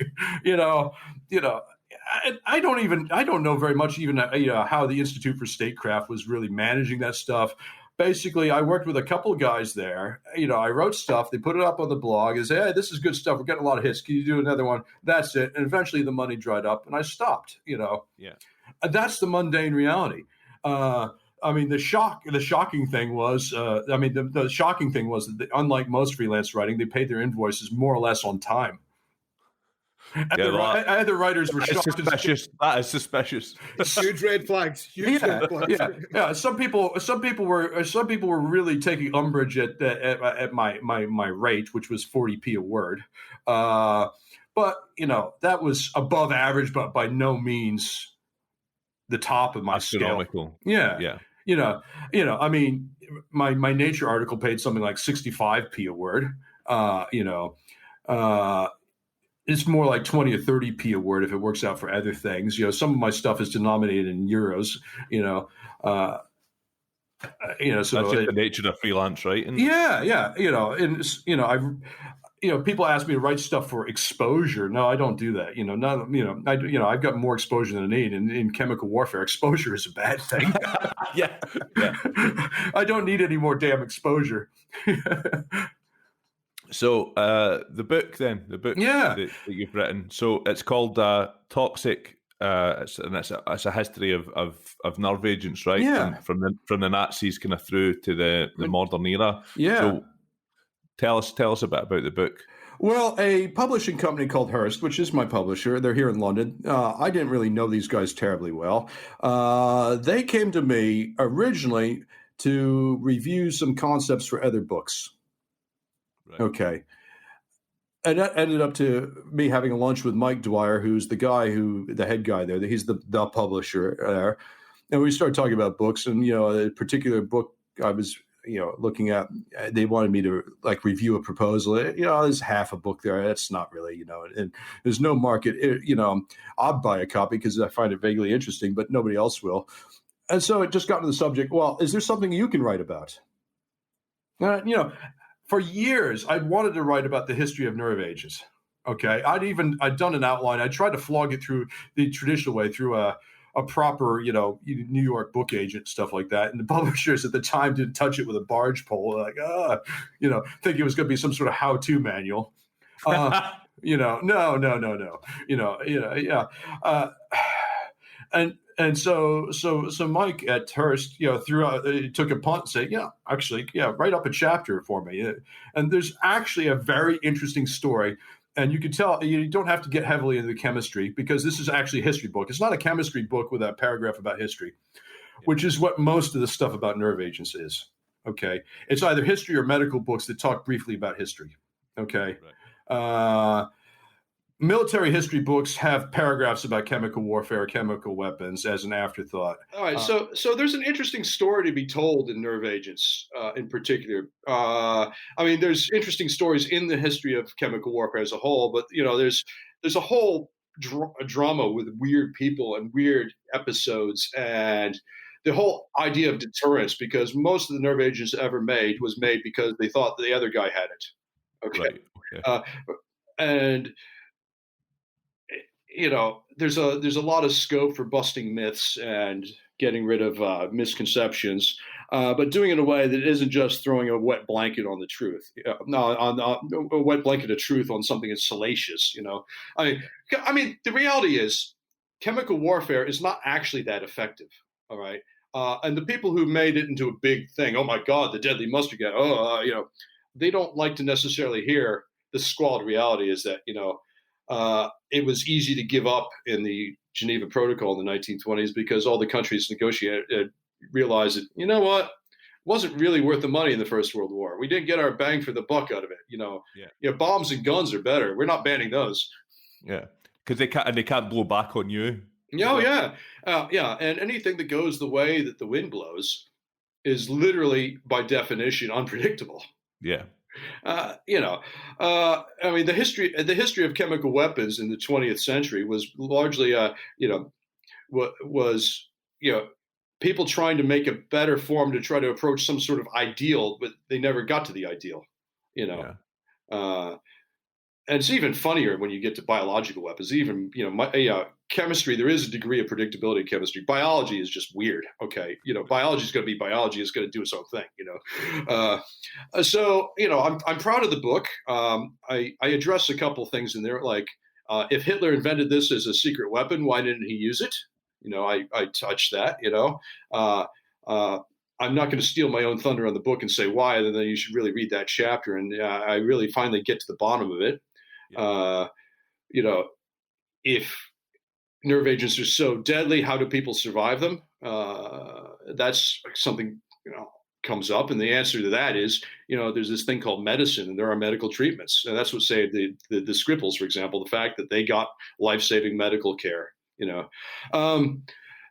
I don't know very much even how the Institute for Statecraft was really managing that stuff. Basically, I worked with a couple of guys there. I wrote stuff. They put it up on the blog and say, "Hey, this is good stuff. We're getting a lot of hits. Can you do another one?" That's it. And eventually the money dried up and I stopped, Yeah. And that's the mundane reality. The shocking thing was that unlike most freelance writing, they paid their invoices more or less on time. Other writers were shocked. That is suspicious. Huge red flags. Red flags. Yeah. Some people were really taking umbrage at my rate, which was 40p a word. But that was above average, but by no means the top of my astronomical scale. Yeah. My Nature article paid something like 65p a word. It's more like 20 or 30p a word if it works out for other things. Some of my stuff is denominated in euros. So that's just the nature of freelance writing. Yeah. People ask me to write stuff for exposure. No, I don't do that. I've got more exposure than I need. And in chemical warfare, exposure is a bad thing. Yeah. I don't need any more damn exposure. So the book that you've written, so it's called Toxic. It's a history of nerve agents, right? Yeah. From the Nazis kind of through to the modern era. Yeah. So Tell us a bit about the book. Well, a publishing company called Hearst, which is my publisher, they're here in London. I didn't really know these guys terribly well. They came to me originally to review some concepts for other books. Right. Okay. And that ended up to me having a lunch with Mike Dwyer, who's the head guy there. He's the publisher there. And we started talking about books, and, a particular book I was looking at, they wanted me to review a proposal. There's half a book there. That's not really, and there's no market. I'll buy a copy because I find it vaguely interesting, but nobody else will. And so it just got to the subject. Well, is there something you can write about? For years, I'd wanted to write about the history of nerve agents. Okay. I'd done an outline. I tried to flog it through the traditional way, through a proper, New York book agent, stuff like that. And the publishers at the time didn't touch it with a barge pole. Like, think it was going to be some sort of how-to manual. No. And so Mike at Hearst, took a punt and said, write up a chapter for me. And there's actually a very interesting story. And you can tell you don't have to get heavily into the chemistry, because this is actually a history book. It's not a chemistry book with a paragraph about history, which is what most of the stuff about nerve agents is. Okay. It's either history or medical books that talk briefly about history. Okay. Right. Military history books have paragraphs about chemical warfare, chemical weapons as an afterthought. All right. So there's an interesting story to be told in nerve agents in particular. There's interesting stories in the history of chemical warfare as a whole, but, there's a whole drama with weird people and weird episodes, and the whole idea of deterrence, because most of the nerve agents ever made was made because they thought the other guy had it. Okay. Right. Okay. And there's a lot of scope for busting myths and getting rid of misconceptions, but doing it in a way that isn't just throwing a wet blanket on the truth. A wet blanket of truth on something that's salacious. The reality is, chemical warfare is not actually that effective. All right, and the people who made it into a big thing, oh my God, the deadly mustard gas. They don't like to necessarily hear the squalid reality is that it was easy to give up in the Geneva Protocol in the 1920s because all the countries negotiated realized that, it wasn't really worth the money in the First World War. We didn't get our bang for the buck out of it. Bombs and guns are better. We're not banning those. Yeah, because they can't blow back on you. Oh, yeah. And anything that goes the way that the wind blows is literally, by definition, unpredictable. Yeah. The history of chemical weapons in the 20th century was largely, people trying to make a better form to try to approach some sort of ideal, but they never got to the ideal, and it's even funnier when you get to biological weapons. Even, chemistry, there is a degree of predictability in chemistry. Biology is just weird. Okay. Biology is going to be biology. It's going to do its own thing, I'm proud of the book. I address a couple things in there, like, if Hitler invented this as a secret weapon, why didn't he use it? I touched that, I'm not going to steal my own thunder on the book and say why, and then you should really read that chapter. And I really finally get to the bottom of it. Yeah. If nerve agents are so deadly, how do people survive them? That's something, comes up. And the answer to that is, there's this thing called medicine, and there are medical treatments. And that's what saved the Skripals, for example, the fact that they got life-saving medical care,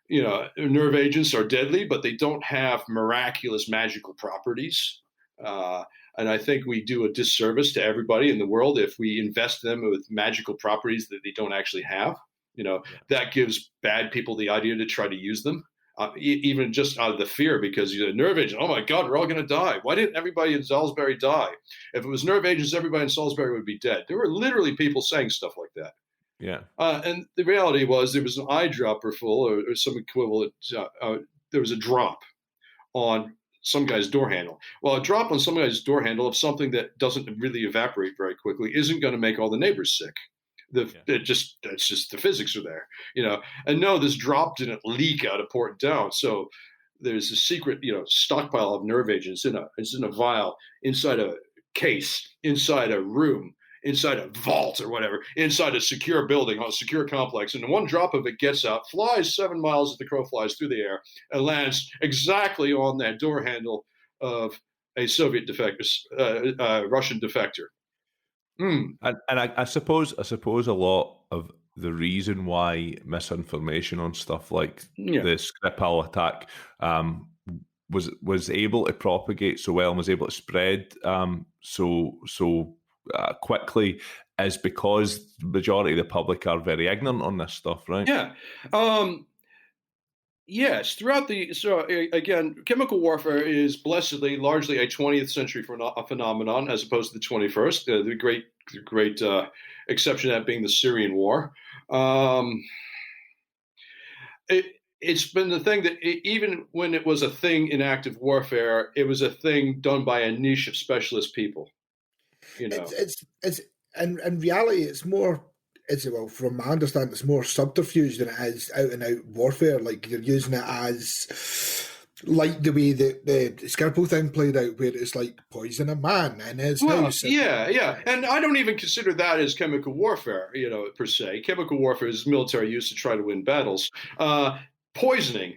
nerve agents are deadly, but they don't have miraculous magical properties. And I think we do a disservice to everybody in the world if we invest them with magical properties that they don't actually have. That gives bad people the idea to try to use them, even just out of the fear, because nerve agent, oh my God, we're all going to die. Why didn't everybody in Salisbury die? If it was nerve agents, everybody in Salisbury would be dead. There were literally people saying stuff like that. Yeah. And the reality was there was an eyedropper full or some equivalent. There was a drop on some guy's door handle. Well, a drop on some guy's door handle of something that doesn't really evaporate very quickly isn't going to make all the neighbors sick. That's just the physics are there, And no, this drop didn't leak out of port down. So there's a secret, stockpile of nerve agents it's in a vial inside a case inside a room, inside a vault or whatever, inside a secure building, a secure complex, and one drop of it gets out, flies 7 miles as the crow flies through the air, and lands exactly on that door handle of a Soviet defector, Russian defector. And I suppose a lot of the reason why misinformation on stuff like the Skripal attack was able to propagate so well and was able to spread so quickly is because the majority of the public are very ignorant on this stuff, right? Yeah. Yes, again, chemical warfare is blessedly largely a 20th century phenomenon as opposed to the 21st. The great exception to that being the Syrian War. It's been the thing that even when it was a thing in active warfare, it was a thing done by a niche of specialist people. It's in reality, it's more. From my understanding, it's more subterfuge than it is out and out warfare. Like they're using it as like the way that the Skripal thing played out, where it's like poison a man in his house. Yeah, and I don't even consider that as chemical warfare, per se. Chemical warfare is military use to try to win battles. Poisoning.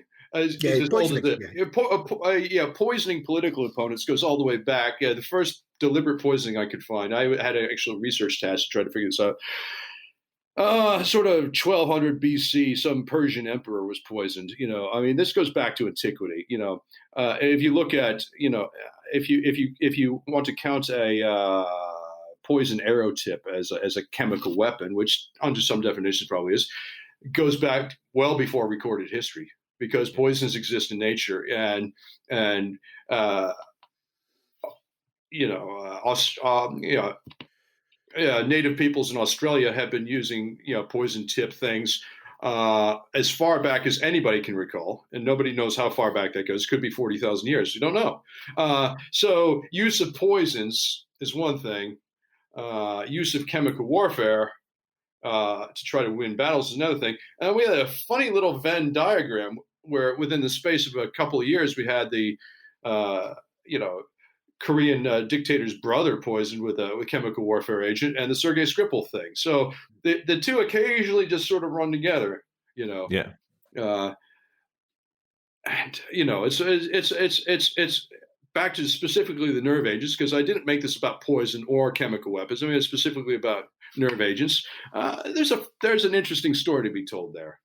Poisoning political opponents goes all the way back. The first deliberate poisoning I could find, I had an actual research task to try to figure this out. Sort of 1200 BC, some Persian emperor was poisoned. This goes back to antiquity. If you look at, if you want to count a poison arrow tip as a chemical weapon, which under some definitions probably is, goes back well before recorded history, because poisons exist in nature, native peoples in Australia have been using, poison tip things as far back as anybody can recall, and nobody knows how far back that goes. It could be 40,000 years. We don't know. So use of poisons is one thing. Use of chemical warfare to try to win battles is another thing. And we had a funny little Venn diagram where within the space of a couple of years, we had the, Korean dictator's brother poisoned with a chemical warfare agent, and the Sergei Skripal thing. So the two occasionally just sort of run together, Yeah. And it's back to specifically the nerve agents, because I didn't make this about poison or chemical weapons. I mean, it's specifically about nerve agents. There's an interesting story to be told there,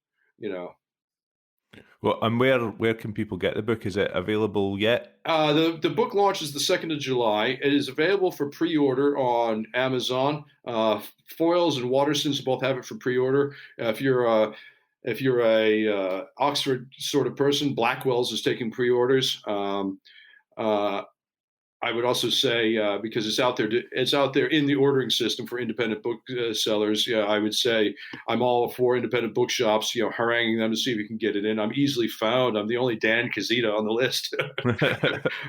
Well, and where can people get the book? Is it available yet? The book launches the 2nd of July. It is available for pre-order on Amazon. Foils and Waterston's both have it for pre-order. If you're a Oxford sort of person, Blackwell's is taking pre-orders. I would also say, because it's out there in the ordering system for independent book sellers. Yeah, I would say I'm all for independent bookshops, haranguing them to see if we can get it in. I'm easily found. I'm the only Dan Kaszeta on the list.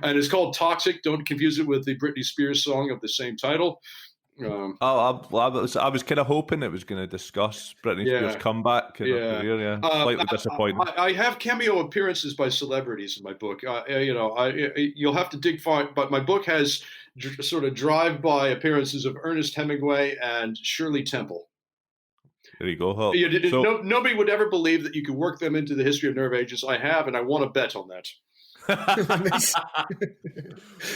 And it's called Toxic. Don't confuse it with the Britney Spears song of the same title. I was kind of hoping it was going to discuss Britney Spears' comeback in her career. Yeah, slightly disappointing. I have cameo appearances by celebrities in my book. You'll have to dig far, but my book has sort of drive-by appearances of Ernest Hemingway and Shirley Temple. There you go. Nobody would ever believe that you could work them into the history of nerve agents. I have, and I want to bet on that.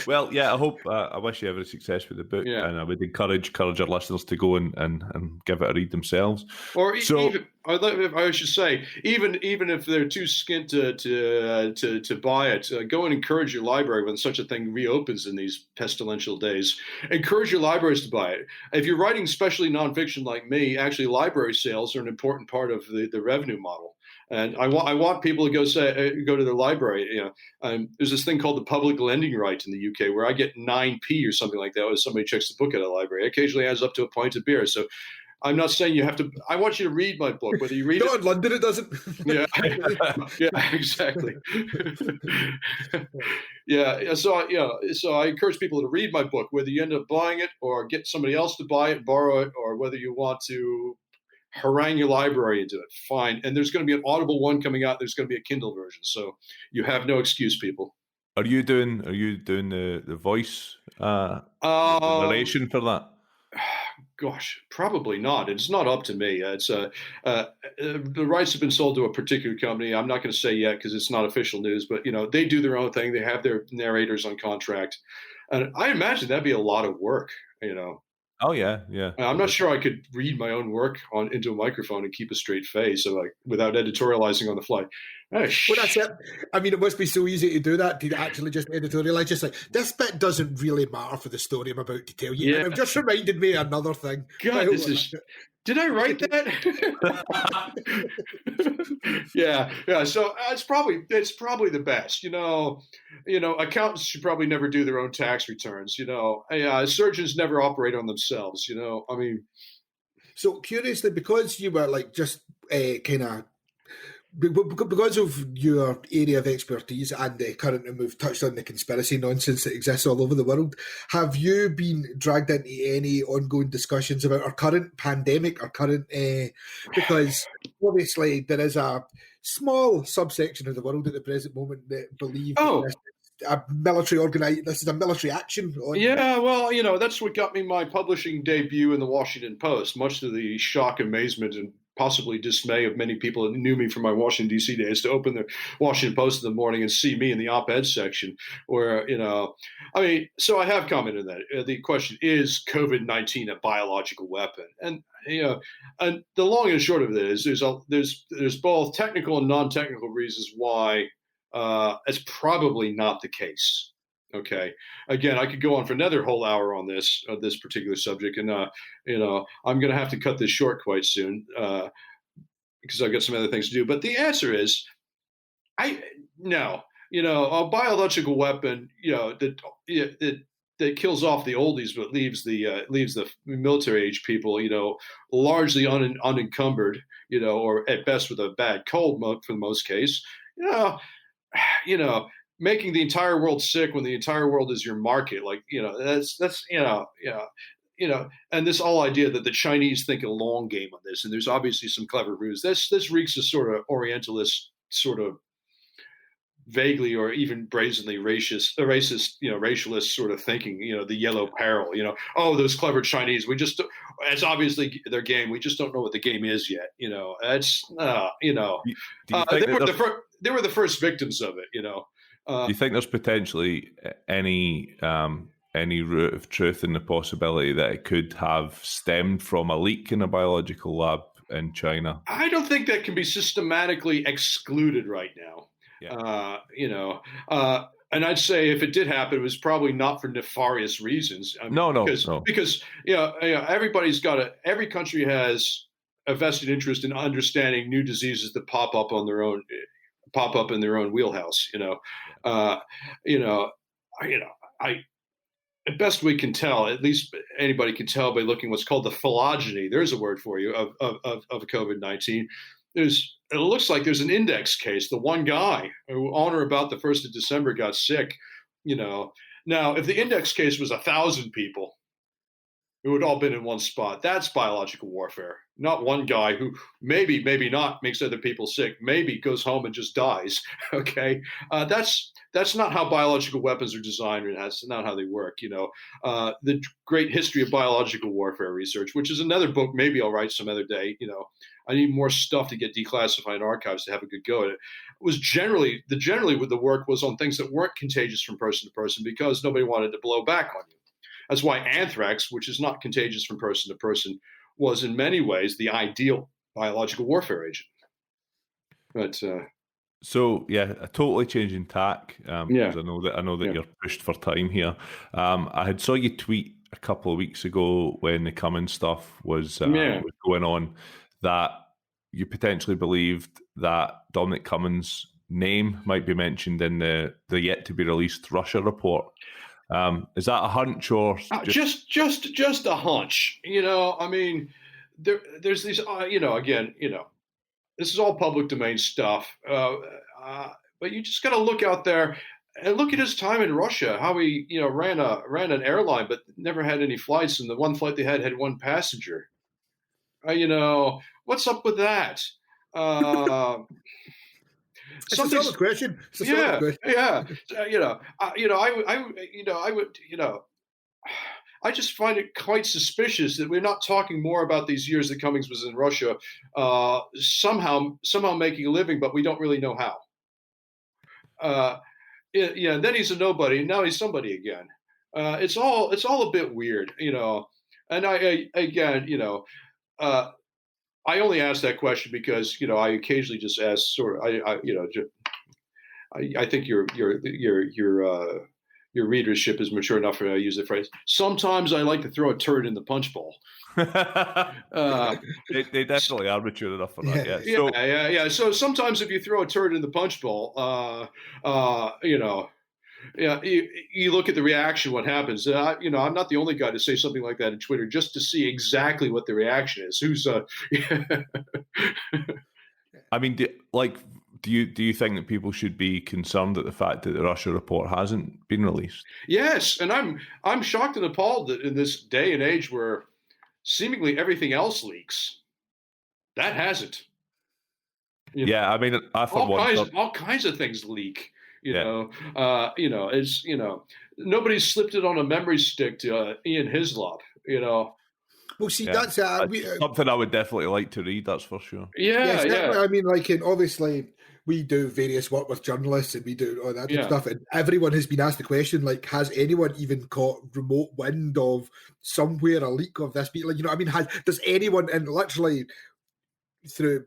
Well, yeah, I wish you every success with the book, and I would encourage our listeners to go and give it a read themselves. Or even, I should say, even if they're too skint to buy it, go and encourage your library when such a thing reopens in these pestilential days. Encourage your libraries to buy it. If you're writing especially nonfiction like me, actually library sales are an important part of the revenue model. And I want people to go to their library. There's this thing called the public lending right in the UK where I get 9p or something like that when somebody checks the book at a library. It occasionally adds up to a pint of beer. So I'm not saying you have to. I want you to read my book, whether you read it. Not in London, it doesn't. Yeah, exactly. So I encourage people to read my book, whether you end up buying it or get somebody else to buy it, borrow it, or whether you want to harangue your library into it. Fine. And there's going to be an Audible one coming out. There's going to be a Kindle version. So you have no excuse, people. Are you doing the voice narration for that? Gosh, probably not. It's not up to me. It's the rights have been sold to a particular company. I'm not going to say yet because it's not official news, but they do their own thing. They have their narrators on contract, and I imagine that'd be a lot of work. Oh yeah. I'm not sure I could read my own work into a microphone and keep a straight face, so without editorializing on the fly. Well, that's it. I mean, it must be so easy to do that, to actually just editorialize. Just like, this bit doesn't really matter for the story I'm about to tell you. Yeah. And it just reminded me of another thing. God, did I write that? Yeah. So it's probably the best. Accountants should probably never do their own tax returns. Surgeons never operate on themselves. I mean. So curiously, because you were just kind of. Because of your area of expertise and currently we've touched on the conspiracy nonsense that exists all over the world, have you been dragged into any ongoing discussions about our current pandemic, because obviously there is a small subsection of the world at the present moment that believe this is a military action. Yeah, well, that's what got me my publishing debut in the Washington Post, much to the shock, amazement, and possibly dismay of many people that knew me from my Washington, D.C. days, to open the Washington Post in the morning and see me in the op-ed section where, so I have commented on that. The question is COVID-19 a biological weapon? And, and the long and short of it is there's both technical and non-technical reasons why it's probably not the case. Okay. Again, I could go on for another whole hour on this particular subject, and I'm going to have to cut this short quite soon because I've got some other things to do. But the answer is, no. A biological weapon, that kills off the oldies but leaves the military age people, largely unencumbered, or at best with a bad cold for the most case, making the entire world sick when the entire world is your market, that's and this whole idea that the Chinese think a long game on this, and there's obviously some clever ruse. This reeks of sort of Orientalist, sort of vaguely or even brazenly racist, racialist sort of thinking. The yellow peril. Those clever Chinese. It's obviously their game. We just don't know what the game is yet. It's they were the first victims of it. Do you think there's potentially any root of truth in the possibility that it could have stemmed from a leak in a biological lab in China? I don't think that can be systematically excluded right now. Yeah. And I'd say if it did happen, it was probably not for nefarious reasons. Because every country has a vested interest in understanding new diseases that pop up in their own wheelhouse. At best we can tell, at least anybody can tell by looking what's called the phylogeny. There's a word for you of COVID-19. It looks like there's an index case. The one guy who on or about the 1st of December got sick. Now if the index case was 1,000 people who had all been in one spot, that's biological warfare. Not one guy who maybe not makes other people sick, maybe goes home and just dies. Okay, that's not how biological weapons are designed, and that's not how they work. The great history of biological warfare research, which is another book. Maybe I'll write some other day. I need more stuff to get declassified in archives to have a good go at it. Was generally what the work was on things that weren't contagious from person to person because nobody wanted to blow back on you. That's why anthrax, which is not contagious from person to person, was in many ways the ideal biological warfare agent. But so yeah, a totally changing tack. I know that you're pushed for time here. I had saw you tweet a couple of weeks ago when the Cummins stuff was going on that you potentially believed that Dominic Cummins' name might be mentioned in the yet to be released Russia report. Is that a hunch or just a hunch? I mean, there's these. This is all public domain stuff. But you just got to look out there and look at his time in Russia. How he, ran an airline, but never had any flights, and the one flight they had one passenger. What's up with that? It's a solid question. It's a solid question. I just find it quite suspicious that we're not talking more about these years that Cummings was in Russia, somehow making a living, but we don't really know how. And then he's a nobody, and now he's somebody again. It's all a bit weird, And I only ask that question because I occasionally just ask I think your readership is mature enough for me to use the phrase. Sometimes I like to throw a turd in the punch bowl. They definitely are mature enough for that. Yeah. So sometimes if you throw a turd in the punch bowl, you look at the reaction. What happens? I'm not the only guy to say something like that in Twitter, just to see exactly what the reaction is. I mean, do you think that people should be concerned at the fact that the Russia report hasn't been released? Yes, and I'm shocked and appalled that in this day and age where seemingly everything else leaks, that hasn't. I mean, all kinds of things leak. Nobody's slipped it on a memory stick to Ian Hislop. Well, see, that's something I would definitely like to read. That's for sure. Yeah. I mean, and obviously we do various work with journalists and we do all that stuff, and everyone has been asked the question, has anyone even caught remote wind of somewhere a leak of this? Does anyone, and literally through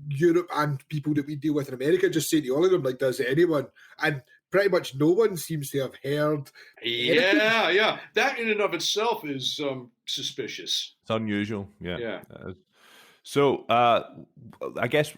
Europe and people that we deal with in America, just say to all of them, does anyone? And pretty much no one seems to have heard. Yeah. That in and of itself is suspicious. It's unusual. Yeah. So I guess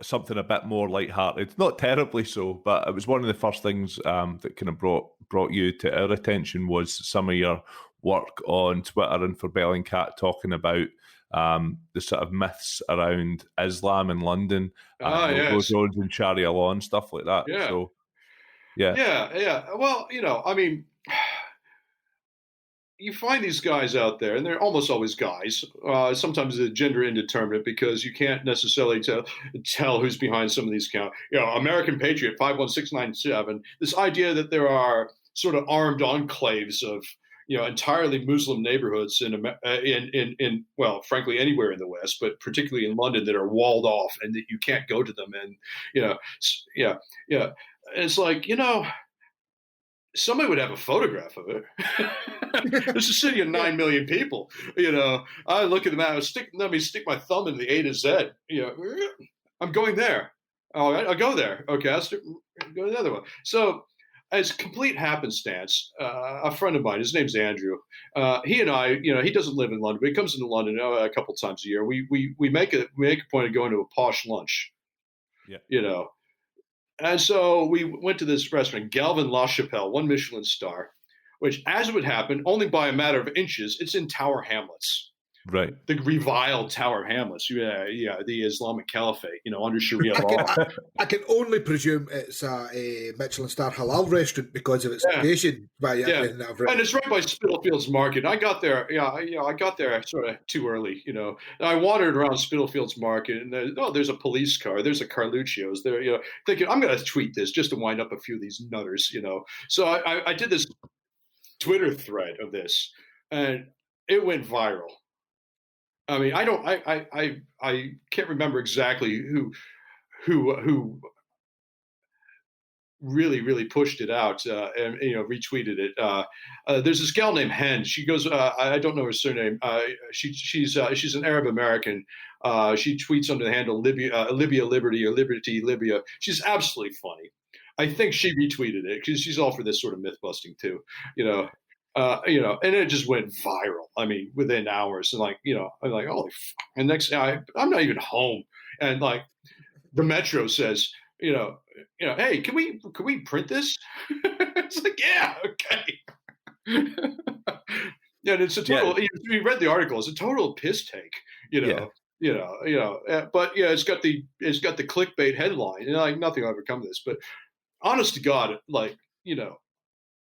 something a bit more lighthearted, not terribly so, but it was one of the first things that kind of brought you to our attention was some of your work on Twitter and for Bellingcat talking about the sort of myths around Islam in London, yes. roads and Sharia law and stuff like that. Yeah. So, yeah. Well, you find these guys out there, and they're almost always guys. Sometimes they're gender indeterminate because you can't necessarily tell who's behind some of these accounts. American Patriot 51697. This idea that there are sort of armed enclaves of entirely Muslim neighborhoods in frankly, anywhere in the West, but particularly in London, that are walled off and that you can't go to them. And it's like somebody would have a photograph of it. It's a city of 9 million people. I look at the map. Let me stick my thumb into the A to Z. I'm going there. All right, I'll go there. Okay, I'll go to the other one. So, as complete happenstance, a friend of mine, his name's Andrew. He and I, he doesn't live in London, but he comes into London a couple times a year. We make a point of going to a posh lunch. Yeah. And so we went to this restaurant, Galvin La Chapelle, 1 Michelin star, which, as would happen, only by a matter of inches, it's in Tower Hamlets. Right. The reviled Tower Hamlets. Yeah. The Islamic Caliphate, under Sharia law. I can only presume it's a Michelin star halal restaurant because of its location. And it's right by Spitalfields Market. I got there. I got there sort of too early. I wandered around Spitalfields Market, and there's a police car. There's a Carluccio's there. Thinking I'm going to tweet this just to wind up a few of these nutters. So I did this Twitter thread of this, and it went viral. I mean, I can't remember exactly who really pushed it out and retweeted it. There's this gal named Hen. She goes, I don't know her surname. She's an Arab American. She tweets under the handle Libya Liberty or Liberty Libya. She's absolutely funny. I think she retweeted it because she's all for this sort of myth busting too. And it just went viral. I mean, within hours, and I'm like, holy fuck. And next, I'm not even home, and the Metro says, hey, can we print this? It's like, yeah, okay. Yeah, and it's a total. We read the article. It's a total piss take. But it's got the clickbait headline, and nothing will ever come to this. But honest to God,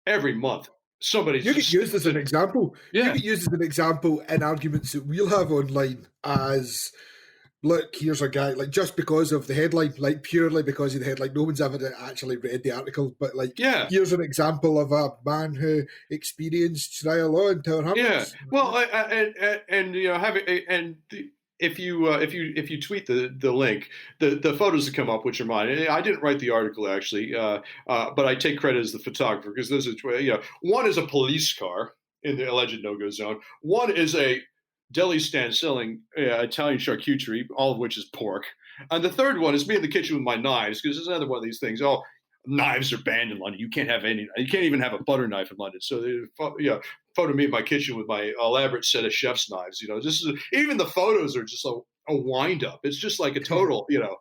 every month. You get used as an example. Yeah. You get used as an example in arguments that we'll have online as look, here's a guy, like, just because of the headline, like, purely because of the headline, no one's ever actually read the article, but, like, here's an example of a man who experienced Sharia law in Tower Hamlets. Yeah, well, and you know, if you tweet the link, the photos that come up, which are mine. I didn't write the article actually, but I take credit as the photographer because those are, you know, one is a police car in the alleged no-go zone. One is a deli stand selling Italian charcuterie, all of which is pork. And the third one is me in the kitchen with my knives, because there's another one of these things. Oh, knives are banned in London. You can't have any. You can't even have a butter knife in London. So, photo me in my kitchen with my elaborate set of chef's knives. You know, even the photos are just a wind up. It's just like a total, you know.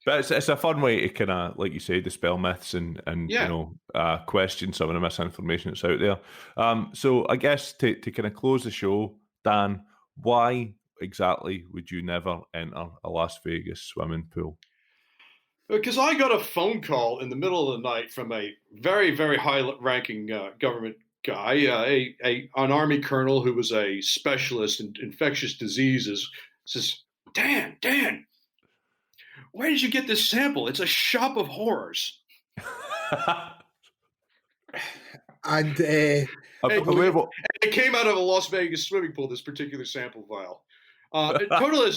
But it's a fun way to kind of, like you say, dispel myths and you know, question some of the misinformation that's out there. So I guess to kind of close the show, Dan, why exactly would you never enter a Las Vegas swimming pool? Because I got a phone call in the middle of the night from a very, very high-ranking government guy, an Army colonel who was a specialist in infectious diseases. Says, Dan, where did you get this sample? It's a shop of horrors. And it came out of a Las Vegas swimming pool, this particular sample vial. Totally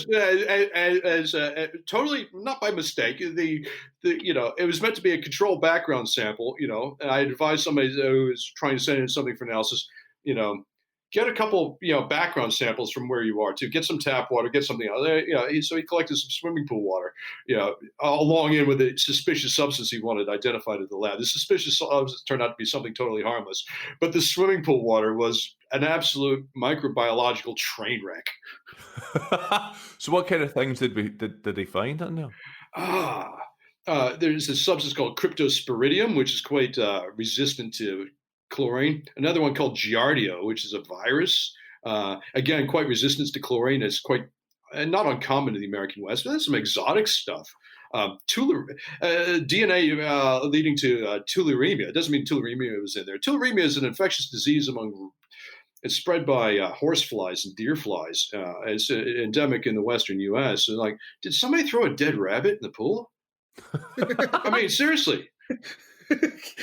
not by mistake. The you know, it was meant to be a controlled background sample, you know, and I advised somebody who was trying to send in something for analysis, you know, get a couple, you know, background samples from where you are, to get some tap water, get something else. You know, so he collected some swimming pool water, you know, along in with the suspicious substance he wanted identified at the lab. The suspicious substance turned out to be something totally harmless, but the swimming pool water was an absolute microbiological train wreck. So what kind of things did they find in there? There's a substance called cryptosporidium, which is quite resistant to chlorine. Another one called Giardia, which is a virus. Again, quite resistant to chlorine. It's quite not uncommon in the American West, but there's some exotic stuff. DNA leading to tularemia. It doesn't mean tularemia was in there. Tularemia is an infectious disease it's spread by horseflies and deer flies. It's endemic in the western U.S. So, like, did somebody throw a dead rabbit in the pool? I mean, seriously.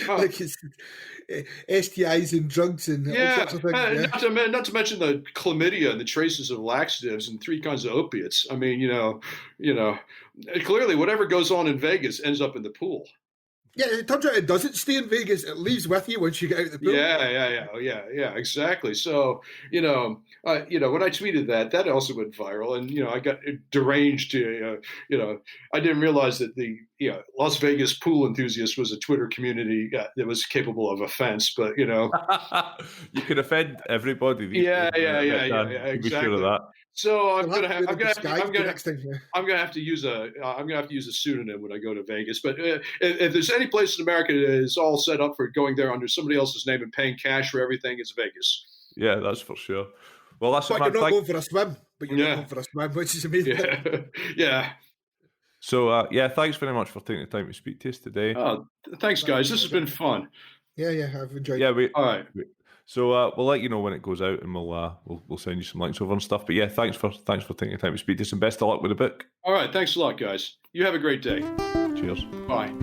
Like it's STIs and drugs and all sorts of things. Not to mention the chlamydia and the traces of laxatives and 3 kinds of opiates. I mean, you know, clearly whatever goes on in Vegas ends up in the pool. Yeah, it turns out it doesn't stay in Vegas. It leaves with you once you get out of the pool. Yeah, exactly. So, you know, when I tweeted that also went viral, and, you know, I got deranged to, you know, I didn't realize that the Las Vegas pool enthusiast was a Twitter community that was capable of offense, but, you know. You can offend everybody. Exactly. Be sure of that. So I'm gonna have to use a pseudonym when I go to Vegas. But if there's any place in America that is all set up for going there under somebody else's name and paying cash for everything, it's Vegas. Yeah, that's for sure. Well, that's you're not going for a swim, but you're going for a swim, which is amazing. Yeah. So thanks very much for taking the time to speak to us today. Thanks, guys. This has been fun. Yeah, I've enjoyed it. All right. So we'll let you know when it goes out, and we'll send you some links over and stuff. But yeah, thanks for taking the time to speak to us, and best of luck with the book. All right, thanks a lot, guys. You have a great day. Cheers. Bye.